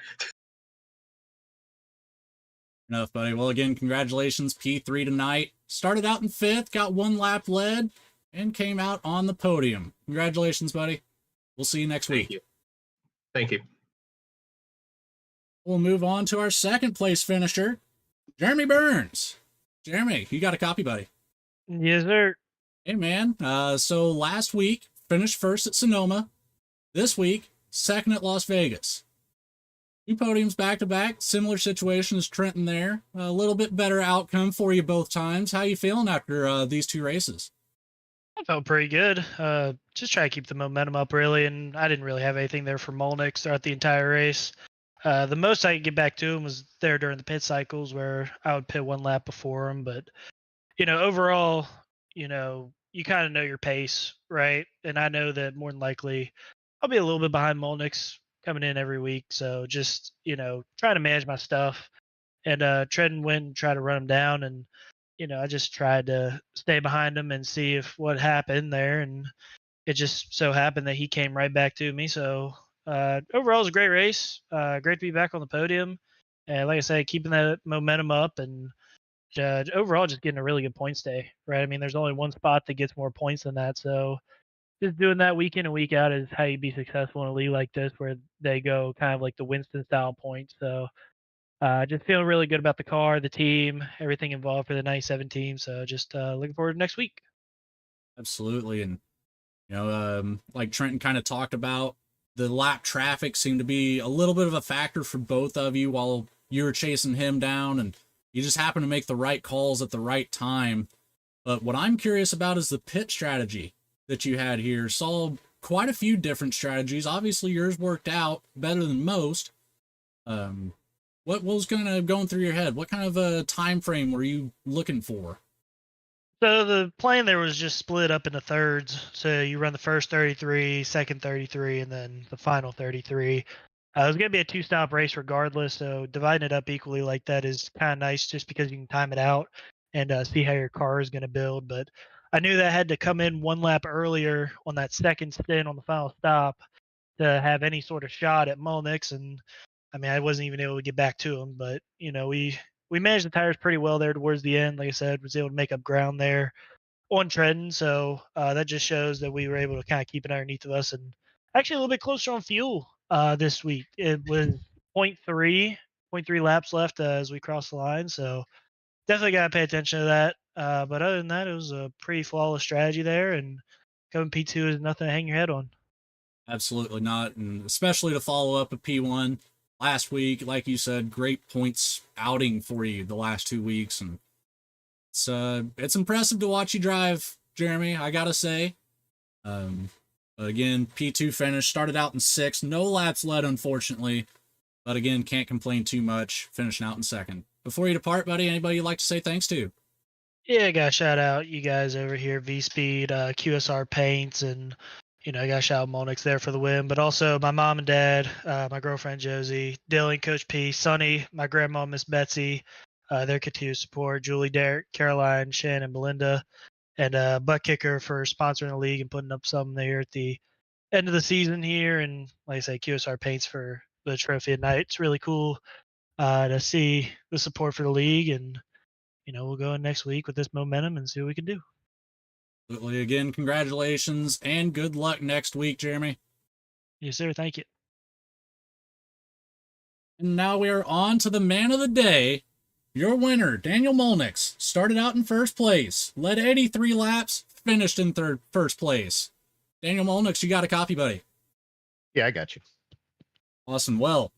Speaker 2: Enough, buddy. Well, again, congratulations, P3 tonight. Started out in fifth, got one lap led, and came out on the podium. Congratulations, buddy. We'll see you next week.
Speaker 3: Thank you.
Speaker 2: We'll move on to our second place finisher, Jeremy Burns. Jeremy, you got a copy, buddy?
Speaker 4: Yes, sir.
Speaker 2: Hey, man. So last week, finished first at Sonoma. This week, second at Las Vegas. 2 podiums back-to-back. Similar situation as Trenton there. A little bit better outcome for you both times. How you feeling after these 2 races?
Speaker 4: I felt pretty good. Just try to keep the momentum up, really, and I didn't really have anything there for Molnix throughout the entire race. The most I could get back to him was there during the pit cycles where I would pit 1 lap before him. But, overall, you kind of know your pace, right? And I know that more than likely I'll be a little bit behind Molnix coming in every week. So just, trying to manage my stuff. And Trenton went and tried to run him down. And, I just tried to stay behind him and see if what happened there. And it just so happened that he came right back to me. So overall, it was a great race. Great to be back on the podium. And like I say, keeping that momentum up and overall just getting a really good points day, right? I mean, there's only one spot that gets more points than that. So just doing that week in and week out is how you be successful in a league like this where they go kind of like the Winston style points. So just feeling really good about the car, the team, everything involved for the 97 team. So just looking forward to next week.
Speaker 2: Absolutely. And, like Trenton kind of talked about, the lap traffic seemed to be a little bit of a factor for both of you while you were chasing him down, and you just happened to make the right calls at the right time. But what I'm curious about is the pit strategy that you had here. Saw quite a few different strategies. Obviously, yours worked out better than most. What was going through your head? What kind of a time frame were you looking for?
Speaker 4: So the plan there was just split up into thirds. So you run the first 33, second 33, and then the final 33. It was going to be a two-stop race regardless, so dividing it up equally like that is kind of nice just because you can time it out and see how your car is going to build. But I knew that I had to come in one lap earlier on that second stint on the final stop to have any sort of shot at Molnix, and I mean I wasn't even able to get back to him. But we managed the tires pretty well there towards the end. Like I said, was able to make up ground there on Trenton, so that just shows that we were able to kind of keep it underneath of us, and actually a little bit closer on fuel this week. It was point three laps left as we crossed the line, so definitely got to pay attention to that. But other than that, it was a pretty flawless strategy there, and coming P2 is nothing to hang your head on.
Speaker 2: Absolutely not, and especially to follow up a P1 last week, like you said, great points outing for you the last 2 weeks, and it's impressive to watch you drive, Jeremy. I gotta say, again, P2 finish, started out in 6th, no laps led, unfortunately, but again, can't complain too much, finishing out in 2nd. Before you depart, buddy, anybody you'd like to say thanks to?
Speaker 4: Yeah, I got to shout out you guys over here, V Speed, QSR Paints, and I got to shout out Molnix there for the win. But also my mom and dad, my girlfriend Josie, Dylan, Coach P, Sonny, my grandma Miss Betsy, their continued support, Julie, Derek, Caroline, Shannon, Belinda, and Butt Kicker for sponsoring the league and putting up something there at the end of the season here. And like I say, QSR Paints for the trophy at night. It's really cool to see the support for the league, and we'll go in next week with this momentum and see what we can do.
Speaker 2: Absolutely. Again, congratulations and good luck next week, Jeremy.
Speaker 4: Yes, sir. Thank you.
Speaker 2: And now we are on to the man of the day. Your winner, Daniel Molnix, started out in 1st place, led 83 laps, finished in first place. Daniel Molnix, you got a copy, buddy?
Speaker 5: Yeah, I got you.
Speaker 2: Awesome. Well,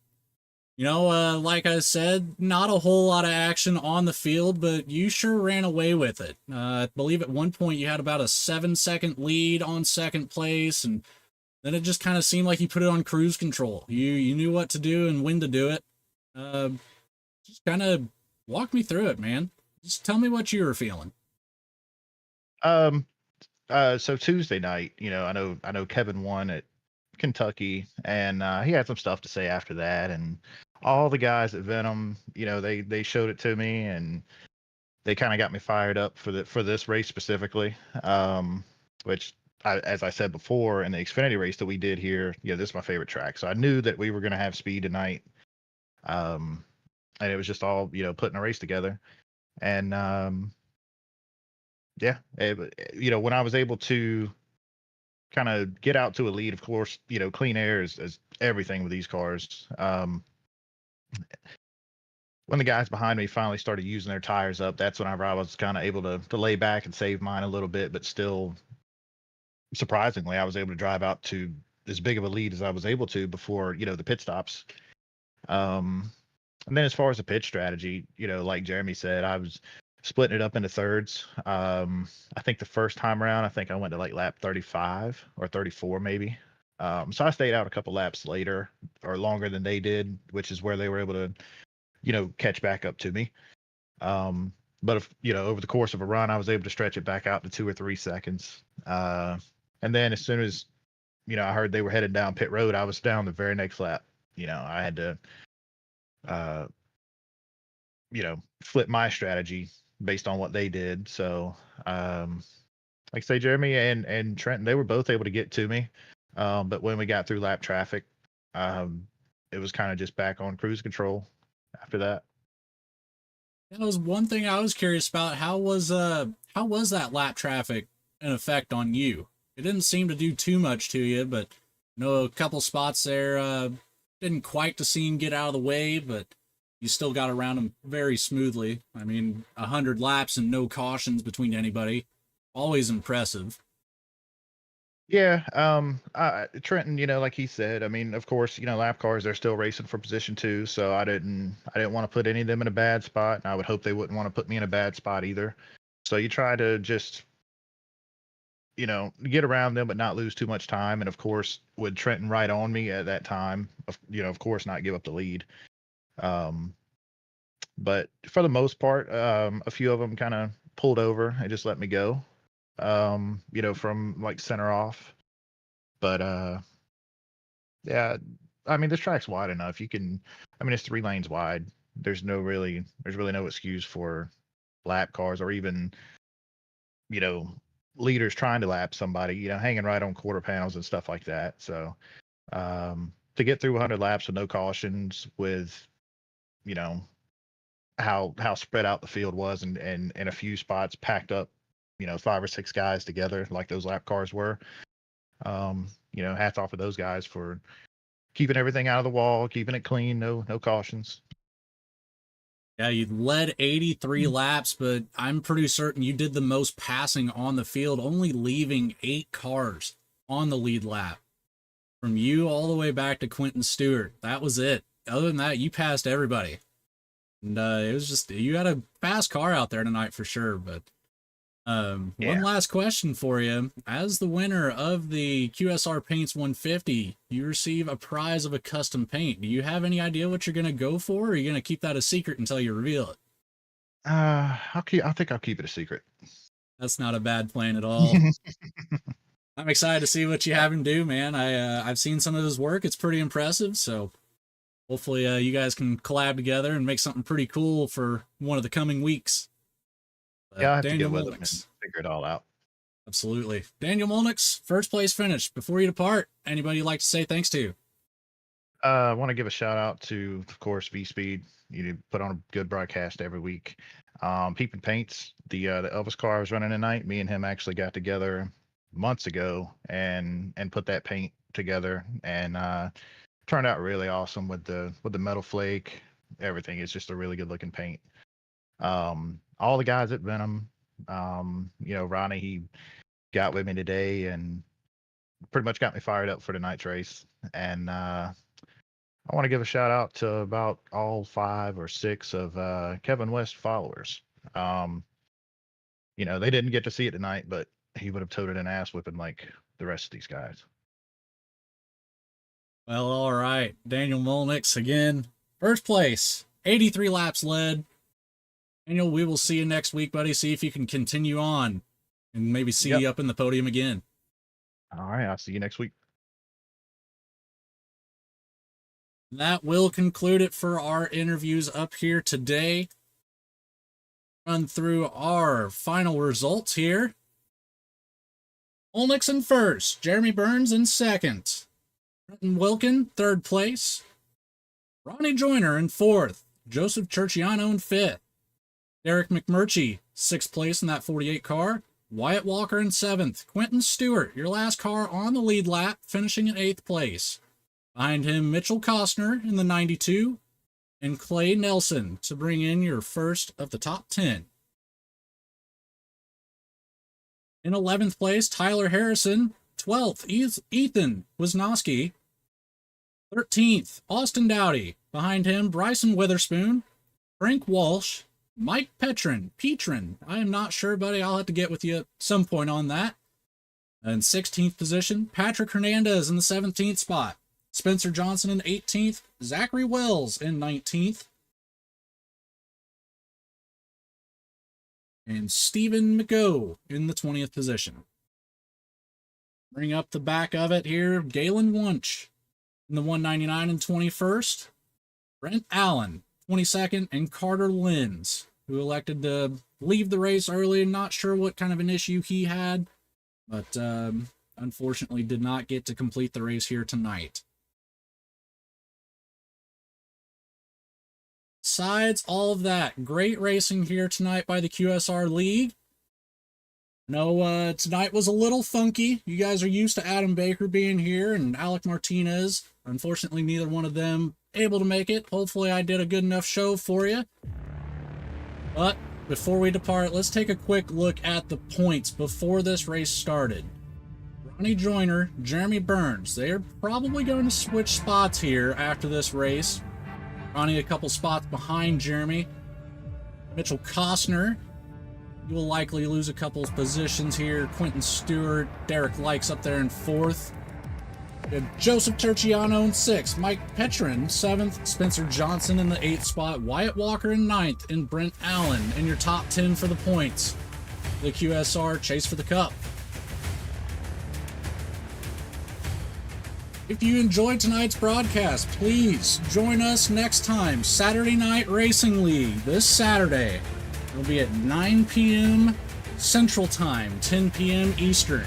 Speaker 2: like I said, not a whole lot of action on the field, but you sure ran away with it. I believe at one point you had about a 7-second lead on 2nd place, and then it just kind of seemed like you put it on cruise control. You knew what to do and when to do it. Just kind of walk me through it, man. Just tell me what you were feeling.
Speaker 5: So Tuesday night, I know Kevin won at Kentucky, and he had some stuff to say after that, and all the guys at Venom, they showed it to me, and they kind of got me fired up for this race specifically, which as I said before in the Xfinity race that we did here, this is my favorite track, so I knew that we were going to have speed tonight, and it was just all putting a race together, and when I was able to kind of get out to a lead, of course, clean air is everything with these cars. When the guys behind me finally started using their tires up, that's whenever I was kind of able to lay back and save mine a little bit, but still, surprisingly, I was able to drive out to as big of a lead as I was able to before, the pit stops. And then as far as the pit strategy, like Jeremy said, I was splitting it up into thirds. I think the first time around, I went to like lap 35 or 34 maybe. So I stayed out a couple laps later or longer than they did, which is where they were able to, catch back up to me. But if, over the course of a run, I was able to stretch it back out to 2 or 3 seconds. And then as soon as, I heard they were headed down pit road, I was down the very next lap. I had to, flip my strategy based on what they did. So, like I say, Jeremy and Trenton, they were both able to get to me. But when we got through lap traffic, it was kind of just back on cruise control after that.
Speaker 2: That was one thing I was curious about. How was that lap traffic an effect on you? It didn't seem to do too much to you, but a couple spots there didn't quite seem get out of the way, but you still got around them very smoothly. I mean, 100 laps and no cautions between anybody. Always impressive.
Speaker 5: Yeah, Trenton, like he said, I mean, of course, lap cars, they're still racing for position 2, so I didn't want to put any of them in a bad spot, and I would hope they wouldn't want to put me in a bad spot either. So you try to just, get around them, but not lose too much time. And of course, with Trenton right on me at that time, of course, not give up the lead. But for the most part, a few of them kind of pulled over and just let me go, from like center off. But yeah, I mean, this track's wide enough. It's 3 lanes wide. There's really no excuse for lap cars or even, leaders trying to lap somebody, hanging right on quarter panels and stuff like that. So to get through 100 laps with no cautions, with, how spread out the field was, and in a few spots packed up, 5 or 6 guys together like those lap cars were. Hats off to those guys for keeping everything out of the wall, keeping it clean, no cautions.
Speaker 2: Yeah, you led 83 laps, but I'm pretty certain you did the most passing on the field, only leaving 8 cars on the lead lap. From you all the way back to Quentin Stewart. That was it. Other than that, you passed everybody. And it was just, you had a fast car out there tonight for sure. But one last question for you. As the winner of the QSR Paints 150, you receive a prize of a custom paint. Do you have any idea what you're going to go for, or are you going to keep that a secret until you reveal it?
Speaker 5: I think I'll keep it a secret.
Speaker 2: That's not a bad plan at all. I'm excited to see what you have him do, man. I've seen some of his work. It's pretty impressive. So hopefully you guys can collab together and make something pretty cool for one of the coming weeks.
Speaker 5: Yeah, I have Daniel to get with him and figure it all out.
Speaker 2: Absolutely. Daniel Molnix, first place finish. Before you depart, anybody you'd like to say thanks to?
Speaker 5: I want to give a shout out to, of course, V-Speed. You put on a good broadcast every week. Peeping Paints, the Elvis car I was running tonight, me and him actually got together months ago and put that paint together, and turned out really awesome with the metal flake. Everything is just a really good looking paint. All the guys at Venom, Ronnie, he got with me today and pretty much got me fired up for tonight's race. And I want to give a shout out to about all 5 or 6 of Kevin West followers. They didn't get to see it tonight, but he would have toted an ass whipping like the rest of these guys.
Speaker 2: Well, all right. Daniel Molnix again, first place, 83 laps led. Daniel, we will see you next week, buddy. See if you can continue on and maybe see you up in the podium again.
Speaker 5: All right. I'll see you next week.
Speaker 2: That will conclude it for our interviews up here today. Run through our final results here. Molnix in first, Jeremy Burns in second, Brenton Wilkin, third place, Ronnie Joyner in fourth, Joseph Churchiano in fifth, Derek McMurchie, sixth place in that 48 car, Wyatt Walker in seventh, Quentin Stewart, your last car on the lead lap, finishing in eighth place. Behind him, Mitchell Costner in the 92, and Clay Nelson to bring in your first of the top 10. In 11th place, Tyler Harrison. 12th, Ethan Wisnowski. 13th, Austin Dowdy. Behind him, Bryson Witherspoon, Frank Walsh, Mike Petrin. I am not sure, buddy. I'll have to get with you at some point on that. In 16th position, Patrick Hernandez in the 17th spot. Spencer Johnson in 18th. Zachary Wells in 19th. And Stephen McGough in the 20th position. Bring up the back of it here. Galen Wunsch in the 199 and 21st. Brent Allen, 22nd, and Carter Lenz, who elected to leave the race early. Not sure what kind of an issue he had, but unfortunately did not get to complete the race here tonight. Besides all of that, great racing here tonight by the QSR League. No, tonight was a little funky. You guys are used to Adam Baker being here and Alec Martinez. Unfortunately, neither one of them able to make it. Hopefully, I did a good enough show for you. But before we depart, let's take a quick look at the points before this race started. Ronnie Joyner, Jeremy Burns. They are probably going to switch spots here after this race. Ronnie a couple spots behind Jeremy. Mitchell Costner, you will likely lose a couple of positions here. Quentin Stewart, Derek Likes up there in 4th. Joseph Terciano in 6th, Mike Petrin 7th, Spencer Johnson in the 8th spot, Wyatt Walker in 9th, and Brent Allen in your top 10 for the points. The QSR Chase for the Cup. If you enjoyed tonight's broadcast, please join us next time, Saturday Night Racing League, this Saturday. It'll be at 9 p.m. Central Time, 10 p.m. Eastern.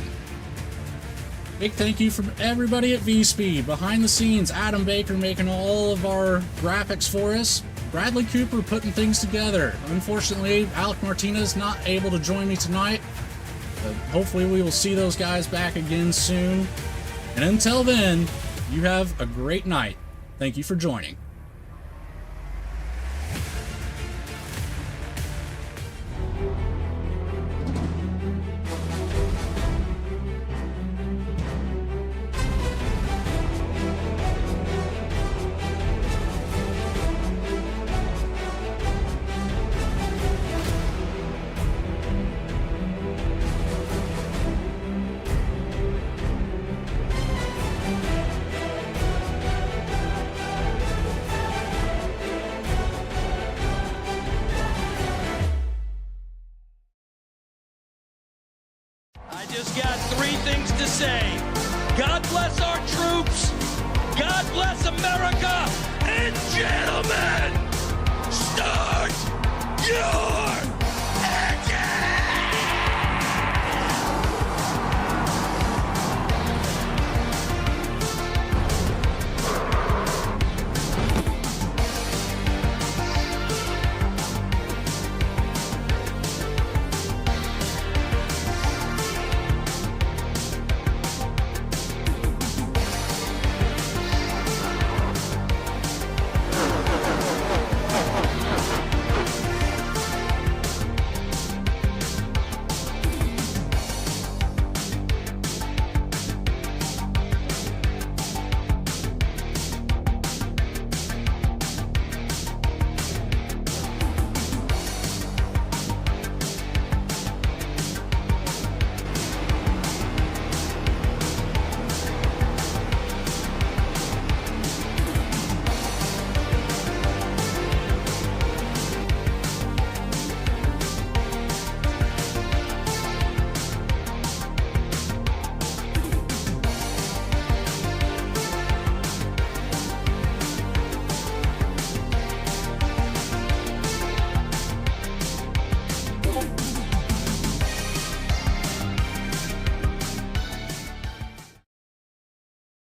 Speaker 2: Big thank you from everybody at V-Speed, behind the scenes, Adam Baker making all of our graphics for us, Bradley Cooper putting things together. Unfortunately, Alec Martinez not able to join me tonight, but hopefully we will see those guys back again soon. And until then, you have a great night. Thank you for joining.
Speaker 1: I just got 3 things to say. God bless our troops. God bless America. And gentlemen, start your